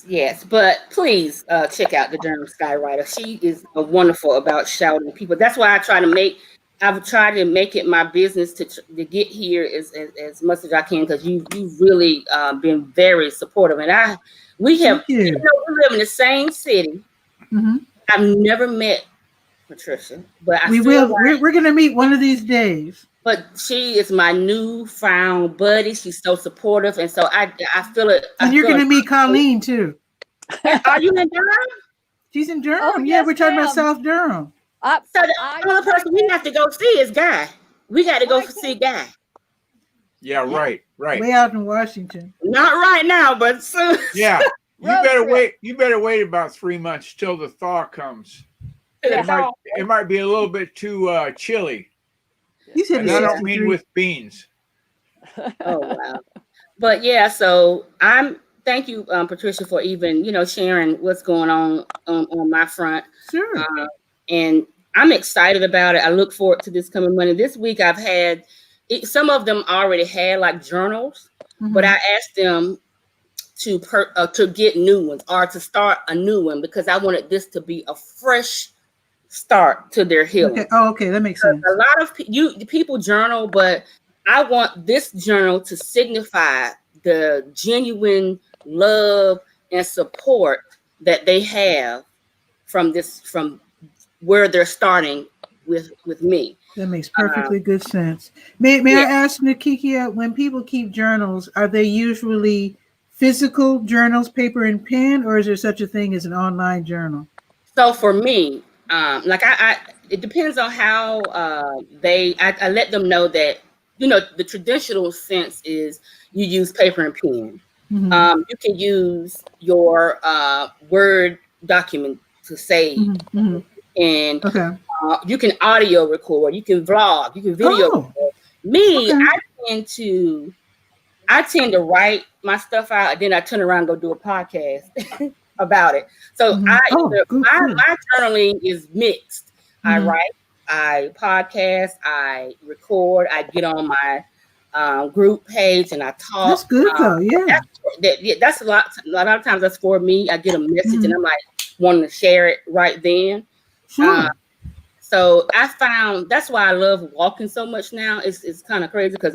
Yes. But please check out the Durham Skywriter. She is wonderful about shouting people. That's why I've tried to make it my business to get here as much as I can, because you've really been very supportive. And we live in the same city. I've never met Patricia, but we will. We're going to meet one of these days. But she is my newfound buddy. She's so supportive, and so I feel it. And you're going to meet Colleen too. Are you in Durham? She's in Durham. Yes, we're talking about South Durham. So the only person we have to go see is Guy. We got to go see Guy. Yeah, right. Way out in Washington. Not right now, but soon. Yeah, you better wait. You better wait about 3 months till the thaw comes. It might be a little bit too chilly. You said and I don't mean with beans. Oh wow! But yeah, so thank you, Patricia, for even sharing what's going on my front. Sure. And I'm excited about it. I look forward to this coming Monday. This week I've had some of them already had like journals, but I asked them to get new ones or to start a new one, because I wanted this to be a fresh start to their healing. Okay, that makes sense. A lot of people journal, but I want this journal to signify the genuine love and support that they have from where they're starting with me. That makes perfectly good sense. May I ask, Nakikia, when people keep journals, are they usually physical journals, paper and pen, or is there such a thing as an online journal? So for me, it depends on how I let them know that, the traditional sense is you use paper and pen. You can use your Word document to save. And you can audio record, you can vlog, you can video record. Me, I tend to write my stuff out, and then I turn around and go do a podcast about it. So my journaling is mixed. I write, I podcast, I record, I get on my group page and I talk. That's good though, yeah. That's a lot of times that's for me. I get a message and I'm like wanting to share it right then. Sure. So I found that's why I love walking so much now. It's kind of crazy because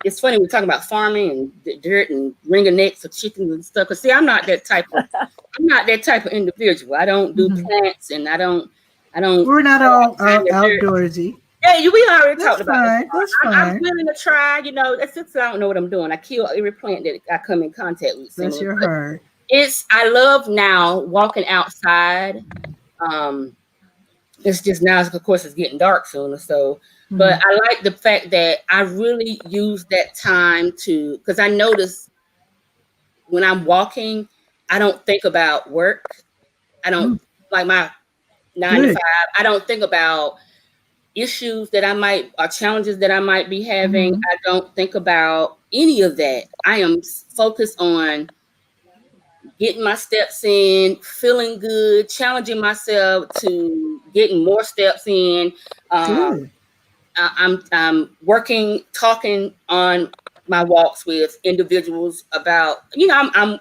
it's funny we're talking about farming and dirt and wringing necks of chickens and stuff. Cause see, I'm not that type of individual. I don't do plants, and I don't. We're not all outdoorsy. Yeah, we already talked about it. That's fine. I'm willing to try. That's just I don't know what I'm doing. I kill every plant that I come in contact with. Bless your heart. I love now walking outside. It's just now, of course, it's getting dark soon, so. But I like the fact that I really use that time because I notice when I'm walking, I don't think about work. I don't like my 9 to 5. I don't think about issues or challenges that I might be having. I don't think about any of that. I am focused on getting my steps in, feeling good, challenging myself to getting more steps in. I'm working, talking on my walks with individuals about, I'm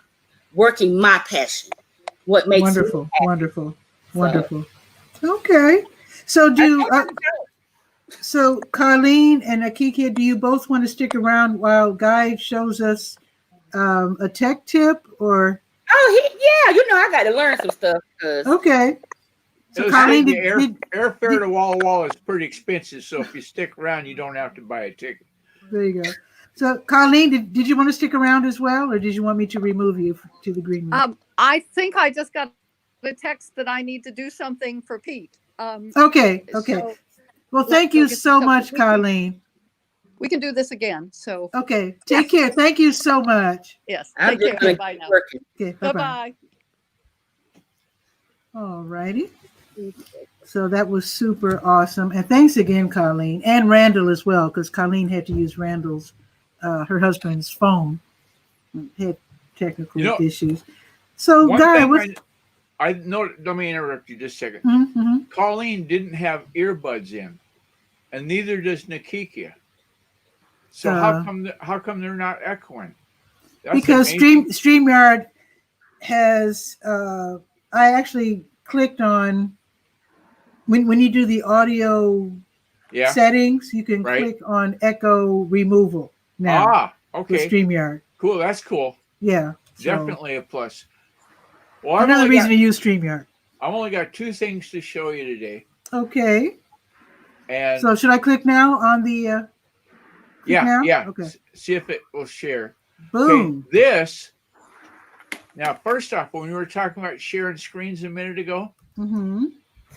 working my passion. What makes Wonderful, me happy. wonderful, wonderful. Okay. So so Colleen and Akika, do you both want to stick around while Guy shows us a tech tip, or? Oh, yeah, I got to learn some stuff. Okay. So So Colleen, the airfare to Walla Walla is pretty expensive. So if you stick around, you don't have to buy a ticket. there you go. So Colleen, did you want to stick around as well, or did you want me to remove you to the green room? I think I just got a text that I need to do something for Pete. Okay. So Well, thank you so much, Colleen. we can do this again. So Okay. Take care. Thank you so much. yes, I'm take just care. going Bye to now. keep working. Okay. Bye-bye. Bye-bye. All righty. So that was super awesome. And thanks again, Colleen, and Randall as well, because Colleen had to use Randall's, her husband's phone. Had technical issues. So, Guy, I know. Let me interrupt you just a second. Mm-hmm. Colleen didn't have earbuds in, and neither does Nakikia. So how come they're not echoing? That's because amazing. StreamYard has. I actually clicked on when you do the audio settings, you can click on echo removal now. Okay. With StreamYard. Cool. That's cool. Yeah. Definitely a plus. Well, another reason to use StreamYard. I've only got 2 things to show you today. Okay. And so should I click now on the? Yeah. Okay. See if it will share. Boom. Okay, this. Now, first off, when we were talking about sharing screens a minute ago,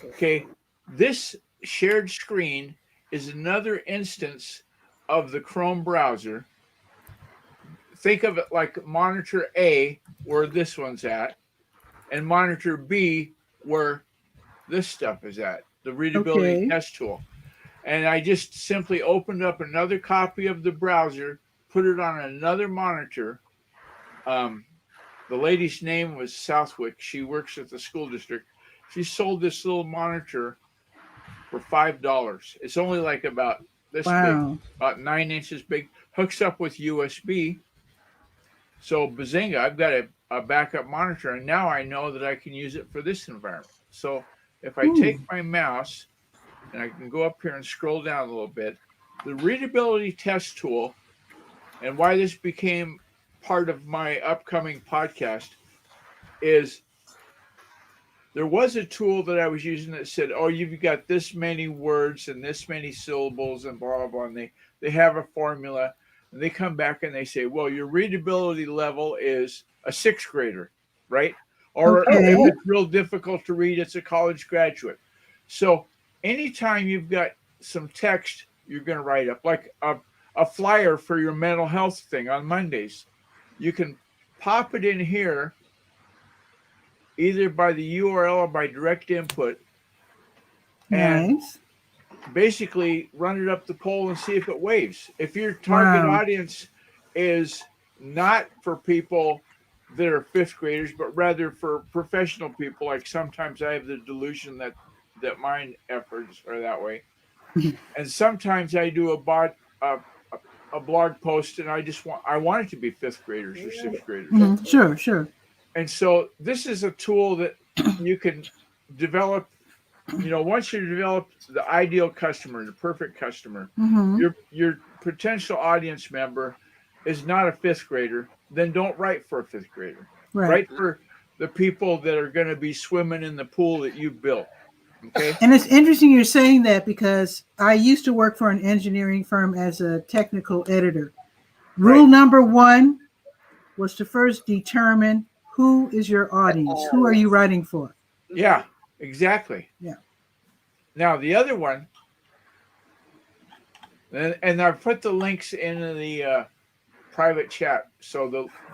okay, this shared screen is another instance of the Chrome browser. Think of it like monitor A, where this one's at, and monitor B, where this stuff is at, the readability test tool. And I just simply opened up another copy of the browser, put it on another monitor. The lady's name was Southwick. She works at the school district. She sold this little monitor for $5. It's only like about this big, about 9 inches big, hooks up with USB. So bazinga, I've got a backup monitor, and now I know that I can use it for this environment. So if I take my mouse and I can go up here and scroll down a little bit, the readability test tool, and why this became part of my upcoming podcast, is there was a tool that I was using that said, oh, you've got this many words and this many syllables and blah, blah, blah. And they have a formula, and they come back and they say, well, your readability level is a 6th grader, right? Or if it's real difficult to read, it's a college graduate. So anytime you've got some text you're going to write up, like a flyer for your mental health thing on Mondays, you can pop it in here either by the URL or by direct input, and basically run it up the poll and see if it waves. If your target audience is not for people that are 5th graders, but rather for professional people, like sometimes I have the delusion that my efforts are that way. And sometimes I do a blog post, and I want it to be 5th graders or 6th graders. Sure. And so this is a tool that you can develop. Once you develop the ideal customer, the perfect customer, your potential audience member is not a 5th grader, then don't write for a 5th grader. Write for the people that are going to be swimming in the pool that you built. Okay. And it's interesting you're saying that, because I used to work for an engineering firm as a technical editor. Rule number 1 was to first determine who is your audience. Who are you writing for? Yeah, exactly. Yeah. Now the other one, and I've put the links in the private chat. So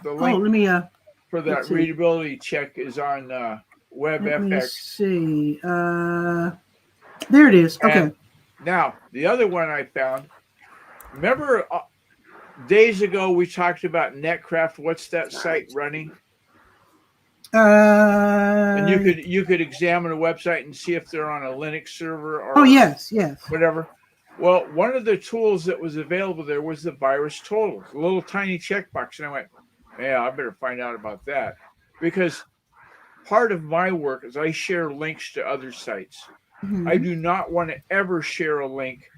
the link for that readability check is on WebFX. Let me see. There it is. Okay. And now the other one I found. Remember, days ago we talked about Netcraft. What's that site running? And you could examine a website and see if they're on a Linux server or yes, whatever. Well, one of the tools that was available there was the virus total, a little tiny checkbox. And I went, yeah, I better find out about that. Because part of my work is I share links to other sites. I do not want to ever share a link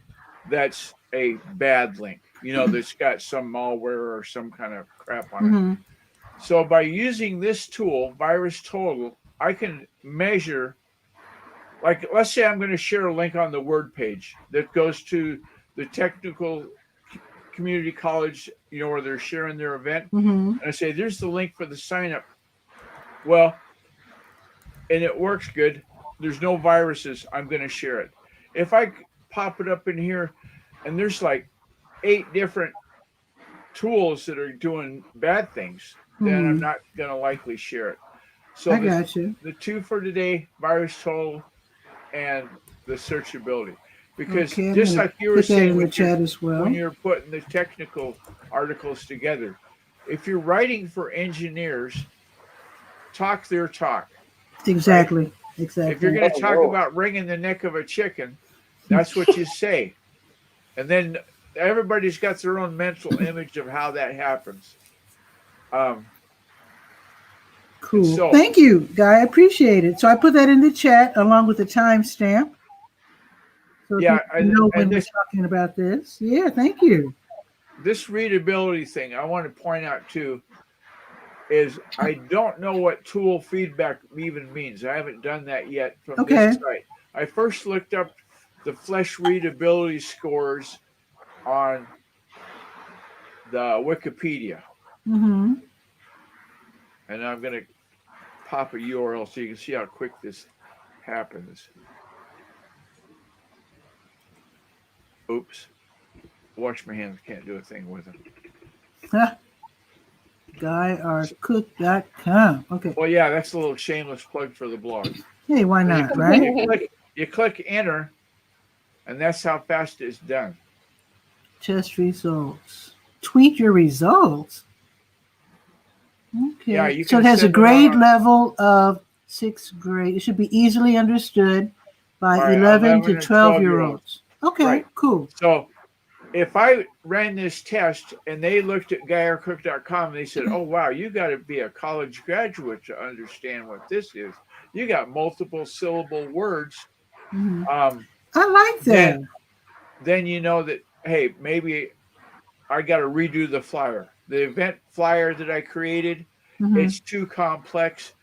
that's a bad link, that's got some malware or some kind of crap on it. So by using this tool, Virus Total, I can measure, like, let's say I'm going to share a link on the Word page that goes to the technical community college, where they're sharing their event. And I say, there's the link for the sign up. Well, and it works good. There's no viruses. I'm going to share it. If I pop it up in here and there's like 8 different tools that are doing bad things, then I'm not going to likely share it. So I got you. The 2 for today, Virus Total and the searchability. Because just like you were saying with when you're putting the technical articles together, if you're writing for engineers, talk their talk. Exactly. Right? Exactly. If you're going to talk about wringing the neck of a chicken, that's what you say. And then everybody's got their own mental image of how that happens. Cool. So, thank you, Guy. I appreciate it. So I put that in the chat along with the timestamp. So yeah, I know when we're talking about this. Yeah, thank you. This readability thing, I want to point out too, is I don't know what tool feedback even means. I haven't done that yet from this site. I first looked up the flesh readability scores on the Wikipedia. And I'm going to pop a URL so you can see how quick this happens. Oops. Wash my hands. Can't do a thing with them. GuyRcook.com. Okay. Well, yeah, that's a little shameless plug for the blog. Hey, why not, right? You click enter, and that's how fast it's done. Test results. Tweet your results. Okay. Yeah, you so can it has a grade level of 6th grade. It should be easily understood by 11 to 12-year-olds. Okay, right. Cool. So if I ran this test and they looked at GuyRcook.com and they said, oh, wow, you got to be a college graduate to understand what this is. You got multiple syllable words. I like that. Then you know that, hey, maybe I got to redo the flyer. The event flyer that I created, it's too complex.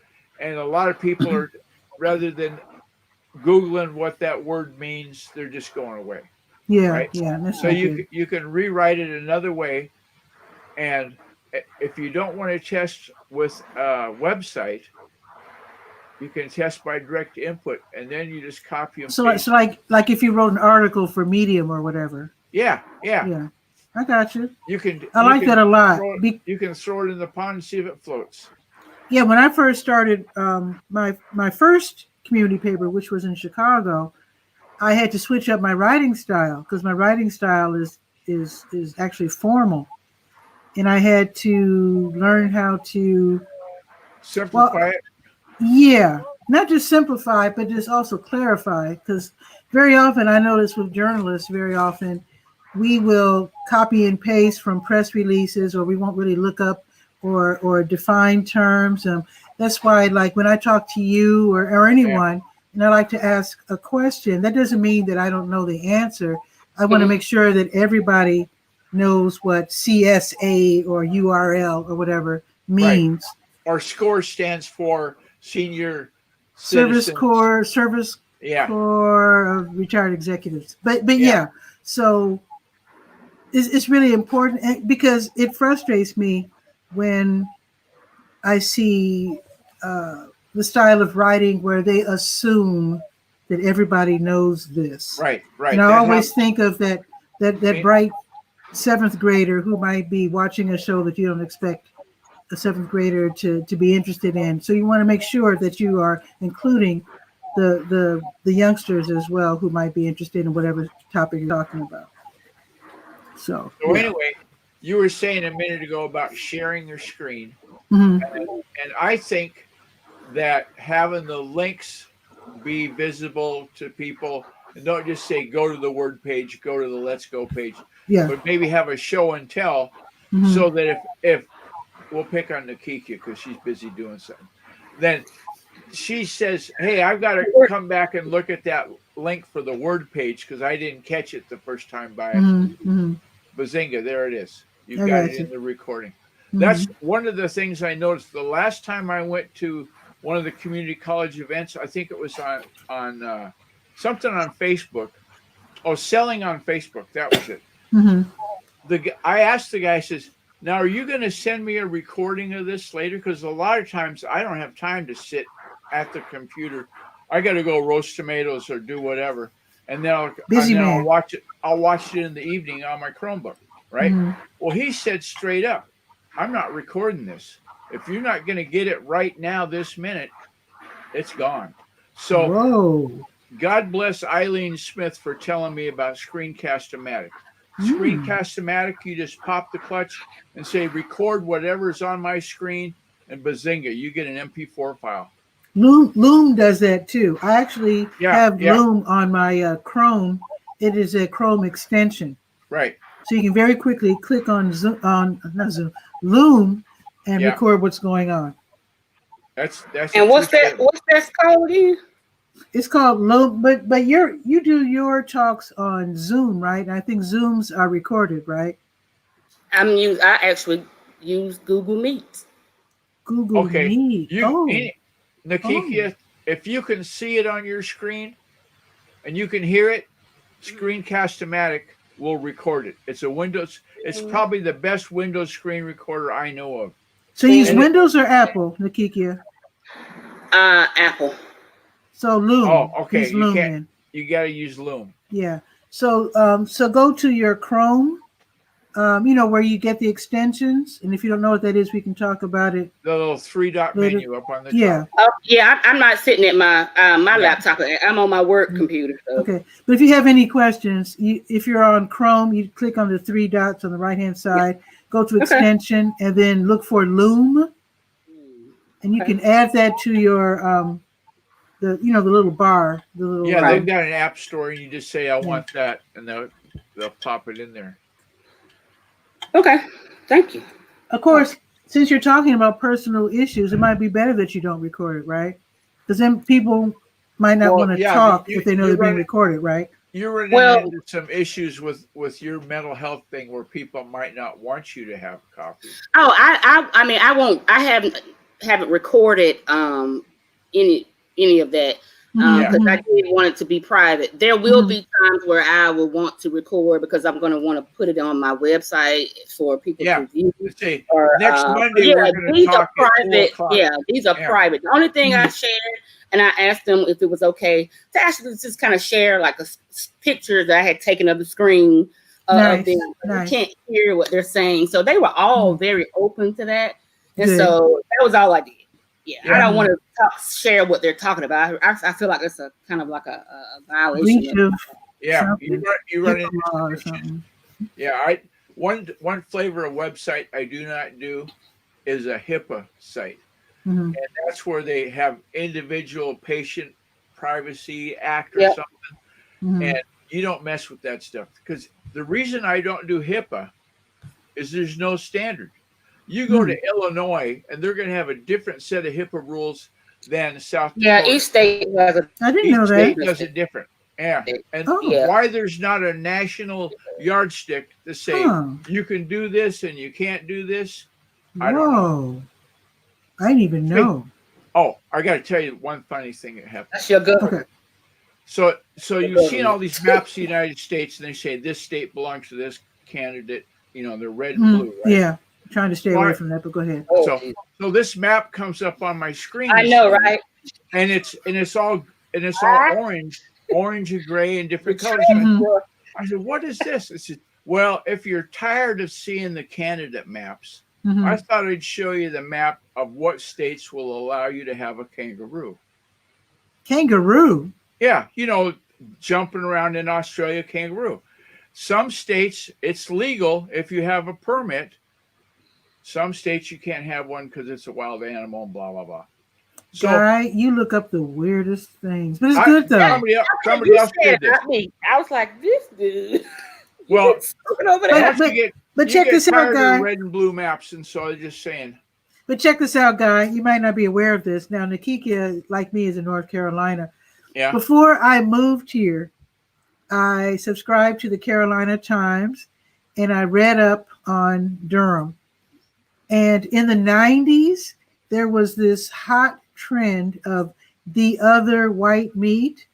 And a lot of people are, rather than Googling what that word means, they're just going away. Yeah, right? Yeah. That's so you can rewrite it another way. And if you don't want to test with a website, you can test by direct input, and then you just copy and paste. So like if you wrote an article for Medium or whatever. Yeah. I got you. I like that a lot. You can throw it in the pond and see if it floats. Yeah, when I first started my first community paper, which was in Chicago, I had to switch up my writing style because my writing style is actually formal, and I had to learn how to simplify it. Yeah, not just simplify, but just also clarify. Because very often, I notice with journalists, very often we will copy and paste from press releases, or we won't really look up or define terms. That's why, like when I talk to you or anyone, and I like to ask a question, that doesn't mean that I don't know the answer. I want to make sure that everybody knows what CSA or URL or whatever means. Right. Or SCORE stands for Senior Service Citizens. Corps of Retired Executives. But yeah, so it's really important because it frustrates me when I see the style of writing where they assume that everybody knows this. Right. And I always think of that bright 7th grader who might be watching a show that you don't expect a 7th grader to be interested in. So you want to make sure that you are including the youngsters as well who might be interested in whatever topic you're talking about. So anyway, you were saying a minute ago about sharing your screen. Mm-hmm. And I think that having the links be visible to people and don't just say go to the word page, go to the Let's Go page, Yeah. but maybe have a show and tell, Mhm. so that if we'll pick on Nakikia because she's busy doing something, then she says, hey, I've got to come back and look at that link for the word page because I didn't catch it the first time by accident. Bazinga, there it is. You've got it in the recording. That's one of the things I noticed. The last time I went to one of the community college events, I think it was on something on Facebook. Oh, selling on Facebook. That was it. I asked the guy, I says, now, are you going to send me a recording of this later? Because a lot of times I don't have time to sit at the computer. I got to go roast tomatoes or do whatever. And then I'll watch it. I'll watch it in the evening on my Chromebook, right? Well, he said straight up, I'm not recording this. If you're not going to get it right now, this minute, it's gone. So God bless Eileen Smith for telling me about Screencast-O-Matic. Screencast-O-Matic, you just pop the clutch and say record whatever's on my screen, and bazinga, you get an MP4 file. Loom does that too. I actually have Loom on my Chrome. It is a Chrome extension. Right. So you can very quickly click on Loom and record what's going on. That's and what's that called again? It's called Loom, but you do your talks on Zoom, right? And I think Zooms are recorded, right? I actually use Google Meet. Google Meet. Nakikia, if you can see it on your screen and you can hear it, Screencast-O-Matic will record it. It's a Windows. It's probably the best Windows screen recorder I know of. So you use Windows or Apple, Nakikia? Apple. So Loom. Oh, okay. Use Loom you got to use Loom. Yeah. So so go to your Chrome. Where you get the extensions, and if you don't know what that is, we can talk about it. The little 3-dot menu up on the top. I'm not sitting at my laptop. I'm on my work computer. So. Okay, but if you have any questions, if you're on Chrome, you click on the 3 dots on the right-hand side, go to extension, and then look for Loom, and you can add that to your the little bar. They've got an app store, and you just say I want that, and they'll pop it in there. Okay, thank you. Of course, since you're talking about personal issues, it might be better that you don't record it, right? Because then people might not want to talk if they know they're being recorded, right? You're running into some issues with your mental health thing where people might not want you to have copies. Oh, I mean, I won't. I haven't recorded any of that. Because I did want it to be private. There will be times where I will want to record because I'm going to want to put it on my website for people to view. Next Monday, we're going to talk private. These are private. The only thing I shared, and I asked them if it was okay to actually just kind of share like a picture that I had taken of the screen of them. You can't hear what they're saying, so they were all very open to that, and so that was all I did. I don't want to share what they're talking about. I feel like it's a kind of like a violation. You run into something. One flavor of website I do not do is a HIPAA site, and that's where they have individual patient privacy act or something, and you don't mess with that stuff. Because the reason I don't do HIPAA is there's no standard. You go to Illinois, and they're going to have a different set of HIPAA rules than South Dakota. Each state has a. I didn't know that. Each state does it different. And why there's not a national yardstick to say you can do this and you can't do this, I don't know. I didn't even know. I got to tell you one funny thing that happened. That's your good. Okay. So you've seen all these maps of the United States, and they say this state belongs to this candidate. They're red and blue, right? Yeah. Trying to stay away from that, but go ahead. So this map comes up on my screen. I know, right? And it's all orange and gray and different colors. I said, what is this? It said, well, if you're tired of seeing the candidate maps, I thought I'd show you the map of what states will allow you to have a kangaroo. Kangaroo? Yeah, jumping around in Australia, kangaroo. Some states, it's legal if you have a permit. Some states you can't have one because it's a wild animal and blah, blah, blah. So Guy, you look up the weirdest things, but it's I- good though. somebody else did this. Not me. I was like, this dude. Well, Looking over there. once you get But you check get this out, tired guy. of red and blue maps, and so I'm just saying. But check this out, Guy. You might not be aware of this. Now, Nakikia, like me, is in North Carolina. Yeah. Before I moved here, I subscribed to the Carolina Times, and I read up on Durham. And in the 90s, there was this hot trend of the other white meat,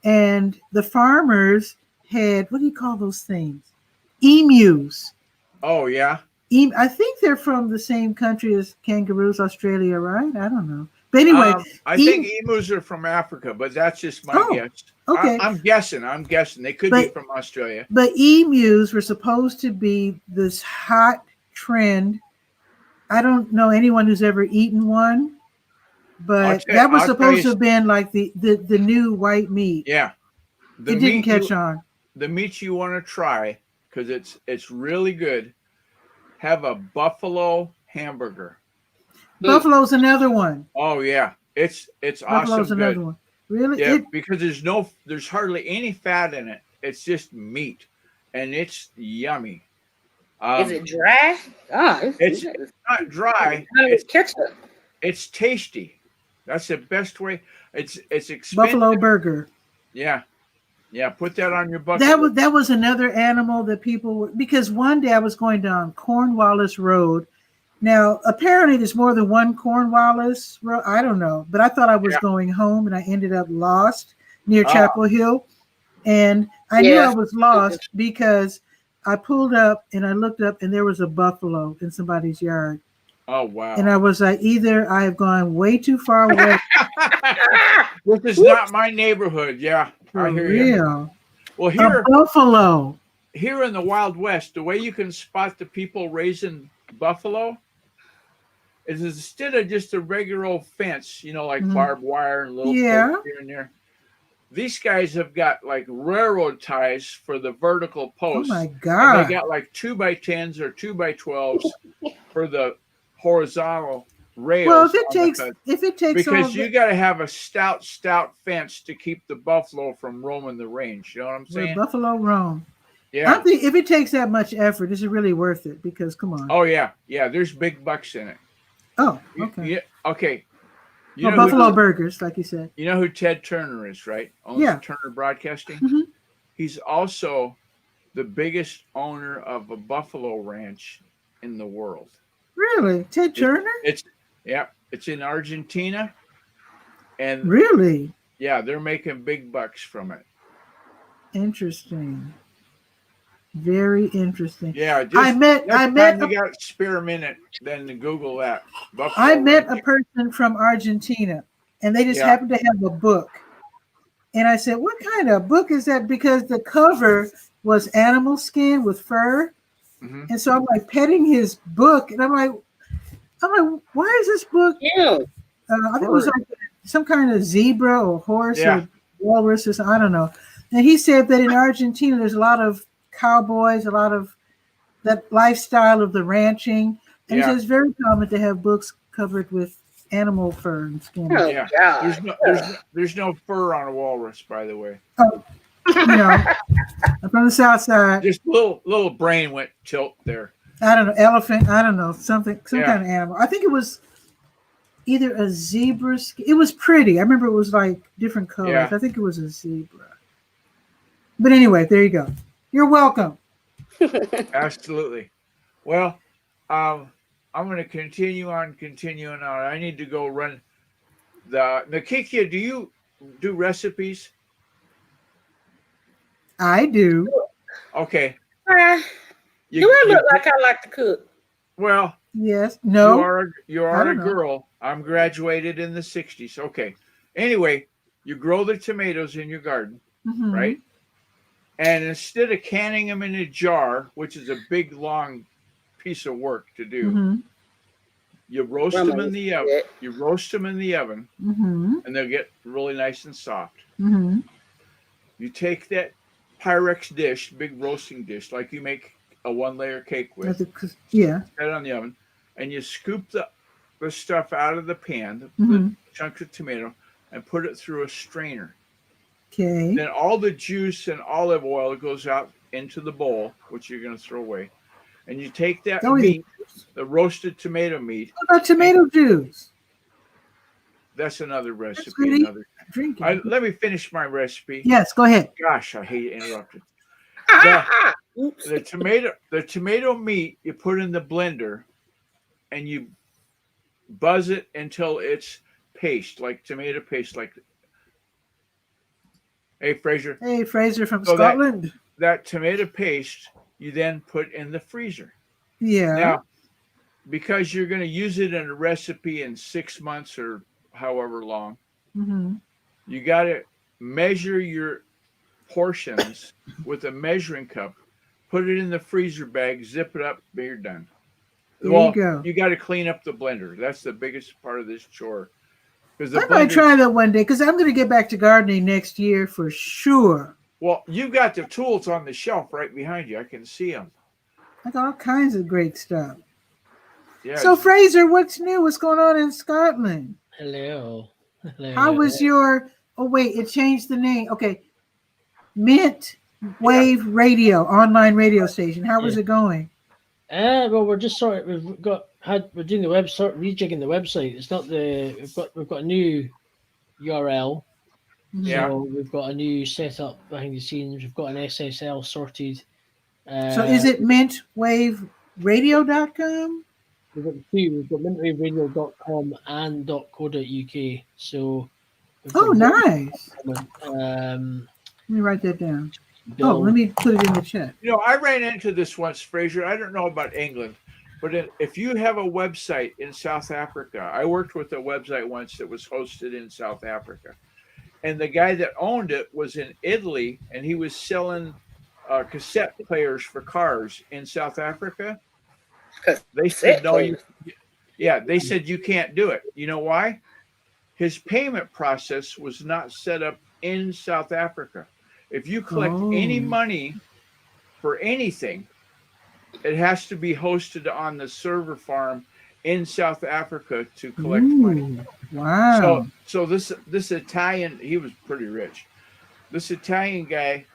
and the farmers had, what do you call those things? Emus. Oh yeah. I think they're from the same country as kangaroos, Australia, right? I don't know. But anyway, I think emus are from Africa, but that's just my guess. okay. I'm guessing. They could be from Australia. But emus were supposed to be this hot trend. I don't know anyone who's ever eaten one, but that was supposed to have been like the new white meat. Yeah. It didn't catch on. The meat you want to try, because it's really good, have a buffalo hamburger. Buffalo's another one. Oh yeah, it's Buffalo's awesome. another Good. one. Really? Yeah, because there's hardly any fat in it. It's just meat, and it's yummy. Is it dry? It's not dry. It's tasty. That's the best way. It's expensive. Buffalo burger. Yeah. Yeah, put that on your bucket. That was another animal that people were, because one day I was going down Cornwallis Road. Now, apparently there's more than one Cornwallis Road. I don't know, but I thought I was going home, and I ended up lost near Chapel Hill. And I knew I was lost because I pulled up and I looked up, and there was a buffalo in somebody's yard. Oh, wow. And I was like, either I have gone way too far away. This is not my neighborhood. Yeah. For I hear real. you. Well, A buffalo. Here in the Wild West, the way you can spot the people raising buffalo is instead of just a regular old fence, like barbed wire and little posts here and there. These guys have got like railroad ties for the vertical posts. Oh my God. And they got like 2x10s or 2x12s for the horizontal rails. Well, if it takes because you got to have a stout fence to keep the buffalo from roaming the range. You know what I'm saying? Buffalo roam. Yeah. I think if it takes that much effort, is it really worth it? Because come on. Oh yeah. There's big bucks in it. Oh, okay. Yeah. Okay. Buffalo burgers, like you said. You know who Ted Turner is, right? Owns Turner Broadcasting. Mm-hmm. He's also the biggest owner of a buffalo ranch in the world. Really, Ted Turner? It's in Argentina, and really, they're making big bucks from it. Interesting. Very interesting. Yeah, I met. You got a spare minute, then to Google that. I met a person from Argentina, and they just happened to have a book, and I said, "What kind of book is that?" Because the cover was animal skin with fur, and so I'm like petting his book, and I'm like, why is this book? Yeah. I think it was like some kind of zebra or horse or walrus or something. I don't know. And he said that in Argentina, there's a lot of cowboys, a lot of that lifestyle of the ranching. And he says it's very common to have books covered with animal fur and skin. Oh, God. There's no fur on a walrus, by the way. Oh, I'm from the south side. Just little brain went tilt there. I don't know, elephant. I don't know, some kind of animal. I think it was either a zebra. It was pretty. I remember it was like different colors. Yeah. I think it was a zebra. But anyway, there you go. You're welcome. Absolutely. Well, I'm going to continue on. I need to go run the Nakikia. Do you do recipes? I do. Okay. Do I look like I like to cook? Well, yes. No. You are a girl. I'm graduated in the 60s. Okay. Anyway, you grow the tomatoes in your garden, right? And instead of canning them in a jar, which is a big, long piece of work to do, you roast them in the oven. You roast them in the oven, and they'll get really nice and soft. You take that Pyrex dish, big roasting dish, like you make a 1-layer cake with. Yeah. Set it on the oven, and you scoop the the stuff out of the pan, the Mhm. chunks of tomato, and put it through a strainer. Okay. Then all the juice and olive oil goes out into the bowl, which you're going to throw away. And you take that Oh, yeah. meat, the roasted tomato meat. What about tomato juice? That's another That's recipe. good Another. drinking. Let me finish my recipe. Yes, go ahead. Gosh, I hate interrupting. Oops. The tomato meat you put in the blender, and you buzz it until it's paste, like tomato paste. Like, hey, Fraser. Hey, Fraser from So Scotland. That tomato paste you then put in the freezer. Yeah. Now, because you're going to use it in a recipe in 6 months or however long, Mhm. you got to measure your portions with a measuring cup, put it in the freezer bag, zip it up, you're done. There you go. You got to clean up the blender. That's the biggest part of this chore. Because I might try that one day because I'm going to get back to gardening next year for sure. Well, you've got the tools on the shelf right behind you. I can see them. I got all kinds of great stuff. Yeah. So, Fraser, what's new? What's going on in Scotland? Hello. How was your... Oh, wait, it changed the name. Okay. Mint Wave Radio, online radio station. How was it going? Well, we're just we're doing the website, rejigging the website. It's not we've got a new URL. Yeah. So we've got a new setup behind the scenes. We've got an SSL sorted. So is it mintwaveradio.com? We've got two. We've got mintwaveradio.com and .co.uk. So. Oh, nice. Let me write that down. Bill. Oh, let me put it in the chat. You know, I ran into this once, Fraser. I don't know about England, but if you have a website in South Africa, I worked with a website once that was hosted in South Africa. And the guy that owned it was in Italy, and he was selling cassette players for cars in South Africa. They said, no, they said you can't do it. You know why? His payment process was not set up in South Africa. If you collect any money for anything, it has to be hosted on the server farm in South Africa to collect money. Wow. So this Italian, he was pretty rich. This Italian guy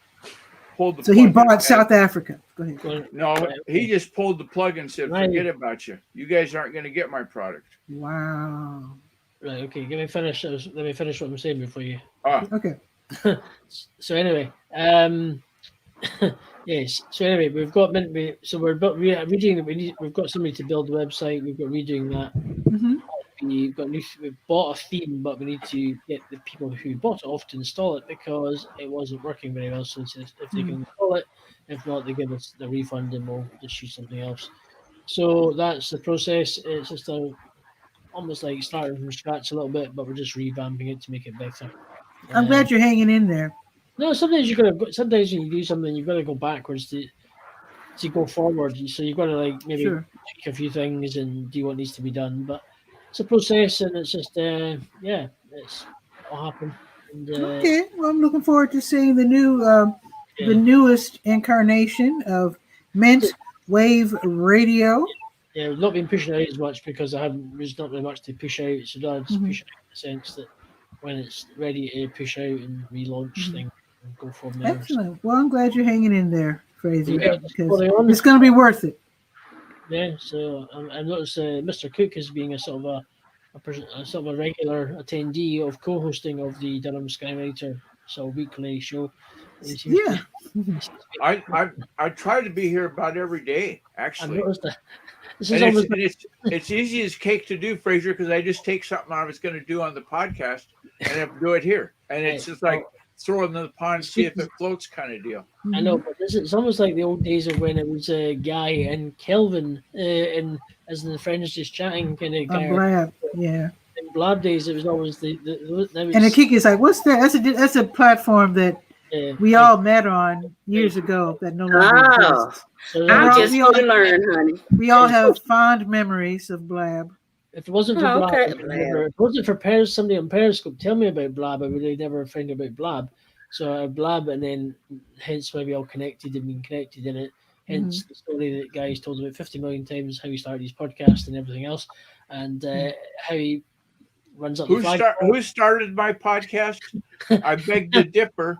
pulled the plug. So he bought South Africa. Go ahead. No, he just pulled the plug and said, forget about you. You guys aren't going to get my product. Wow. Right, okay, let me finish what I'm saying before you. Okay. So anyway, yes. So anyway, we've got redoing. We've got somebody to build the website. We've got redoing that. Mm-hmm. We've bought a theme, but we need to get the people who bought it off to install it because it wasn't working very well. So if they can install it, if not, they give us the refund and we'll just use something else. So that's the process. It's just almost like starting from scratch a little bit, but we're just revamping it to make it better. I'm glad you're hanging in there. No, sometimes sometimes when you do something, you've got to go backwards to go forward. So you've got to maybe tweak a few things and do what needs to be done. But it's a process, and it's just it's all happen. And, okay, well, I'm looking forward to seeing the newest incarnation of Mint Wave Radio. Yeah, we've not been pushing out as much because there's not really much to push out. So I just push out in the sense that when it's ready to push out and relaunch things and go from there. Excellent. Well, I'm glad you're hanging in there, Fraser, because it's going to be worth it. Yeah, so I noticed Mr. Cook is being a sort of a regular attendee of co-hosting of the Durham Skywriter weekly show. Yeah. I try to be here about every day, actually. I noticed that. It's easy as cake to do, Fraser, because I just take something I was going to do on the podcast and do it here. And it's just like throw it in the pond, see if it floats kind of deal. I know, but it's almost like the old days of when it was Guy and Kelvin, and as the friends just chatting, kind of. Blab, yeah. In Blab days, it was always and the kick is like, what's that? That's a platform that we all met on years ago that no longer exists. So I'm just going to learn, honey. We all have fond memories of Blab. If it wasn't for Blab, if it wasn't for somebody on Periscope tell me about Blab, I would have never found about Blab. So Blab, and then hence why we all connected and been connected in it. hence the story that Guy's told about 50 million times, how he started his podcast and everything else, and how he runs up the flag. Who started my podcast? I beg to differ.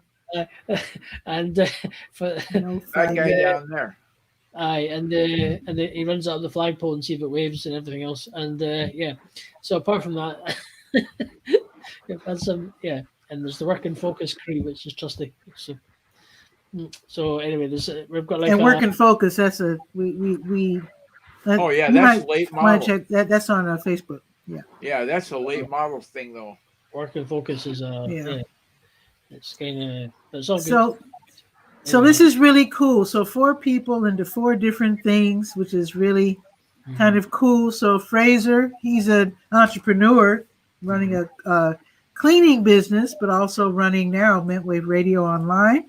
And for that guy down there. Aye, and he runs up the flagpole and see if it waves and everything else. And yeah, so apart from that, that's and there's the Work and Focus crew, which is trusty. So anyway, we've got like and Work and Focus. That's we. Oh yeah, that's late model. Check that. That's on Facebook. Yeah. Yeah, that's a late model thing though. Work and Focus is it's kind of it's all good. So this is really cool. So 4 people into 4 different things, which is really kind of cool. So Fraser, he's an entrepreneur running a cleaning business, but also running now Mintwave Radio Online.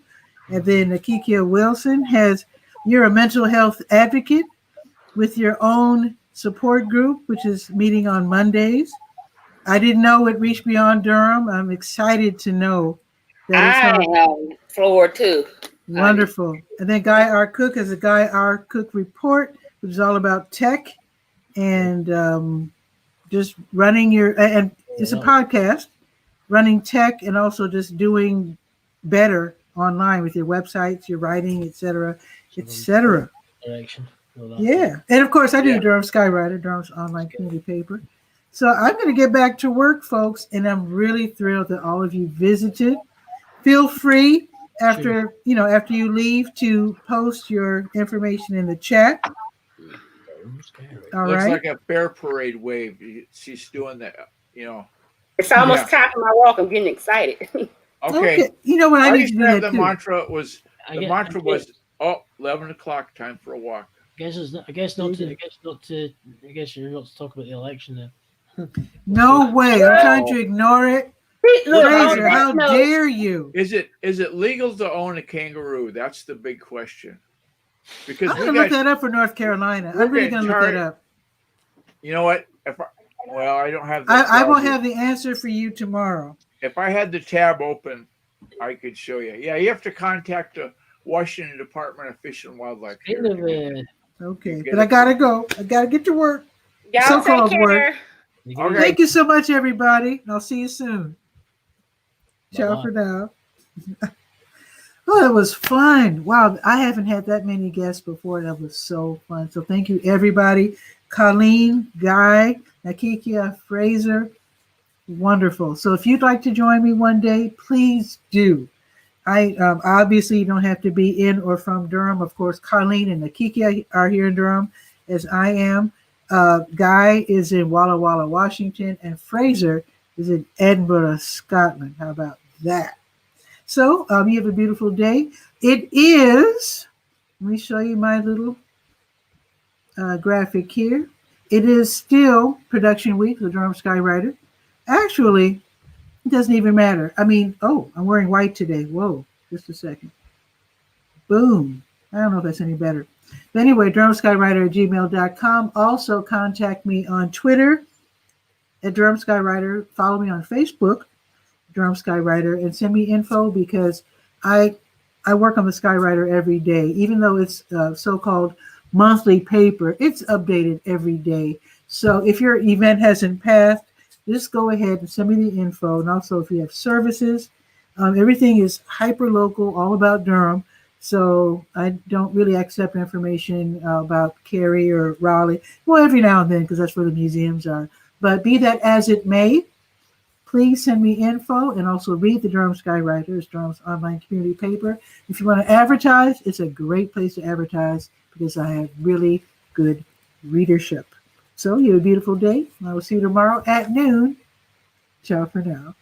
And then Qikia Wilson you're a mental health advocate with your own support group, which is meeting on Mondays. I didn't know it reached beyond Durham. I'm excited to know that it's on floor too. Wonderful. And then Guy R. Cook has a Guy R. Cook report, which is all about tech and just running and it's a podcast, running tech and also just doing better online with your websites, your writing, etc., etc. Yeah. And of course, I do Durham Skywriter, Durham's online community paper. So I'm going to get back to work, folks, and I'm really thrilled that all of you visited. Feel free after you leave to post your information in the chat. All Looks right. like a fair parade wave. She's doing that, It's almost time for my walk. I'm getting excited. Okay. You know what I need used to to do have that the too. mantra was 11 o'clock, time for a walk. I guess you're not to talk about the election then. No way. I'm trying to ignore it. Fraser, how dare you? Is it legal to own a kangaroo? That's the big question. Because I'm going to look that up for North Carolina. I'm really going to look that up. You know what? I don't have. I will have the answer for you tomorrow. If I had the tab open, I could show you. Yeah, you have to contact the Washington Department of Fish and Wildlife. Okay, but I gotta go. I gotta get to work. Y'all take care. Okay. Thank you so much, everybody. I'll see you soon. Ciao for now. Oh, it was fun. Wow, I haven't had that many guests before. That was so fun. So thank you, everybody. Colleen, Guy, Qikia, Fraser. Wonderful. So if you'd like to join me one day, please do. I obviously you don't have to be in or from Durham. Of course, Colleen and Qikia are here in Durham, as I am. Guy is in Walla Walla, Washington, and Fraser is in Edinburgh, Scotland. How about that? So you have a beautiful day. It is, let me show you my little graphic here. It is still production week for the Durham Skywriter. Actually, it doesn't even matter. I mean, I'm wearing white today. Whoa, just a second. Boom. I don't know if that's any better. But anyway, durhamskywriter@gmail.com. Also contact me on Twitter at Durham Skywriter. Follow me on Facebook, Durham Skywriter, and send me info because I work on the Skywriter every day. Even though it's so-called monthly paper, it's updated every day. So if your event hasn't passed, just go ahead and send me the info. And also if you have services, everything is hyper-local, all about Durham. So I don't really accept information about Cary or Raleigh. Well, every now and then, because that's where the museums are. But be that as it may, please send me info and also read the Durham Skywriter. It's Durham's online community paper. If you want to advertise, it's a great place to advertise because I have really good readership. So you have a beautiful day. I will see you tomorrow at noon. Ciao for now.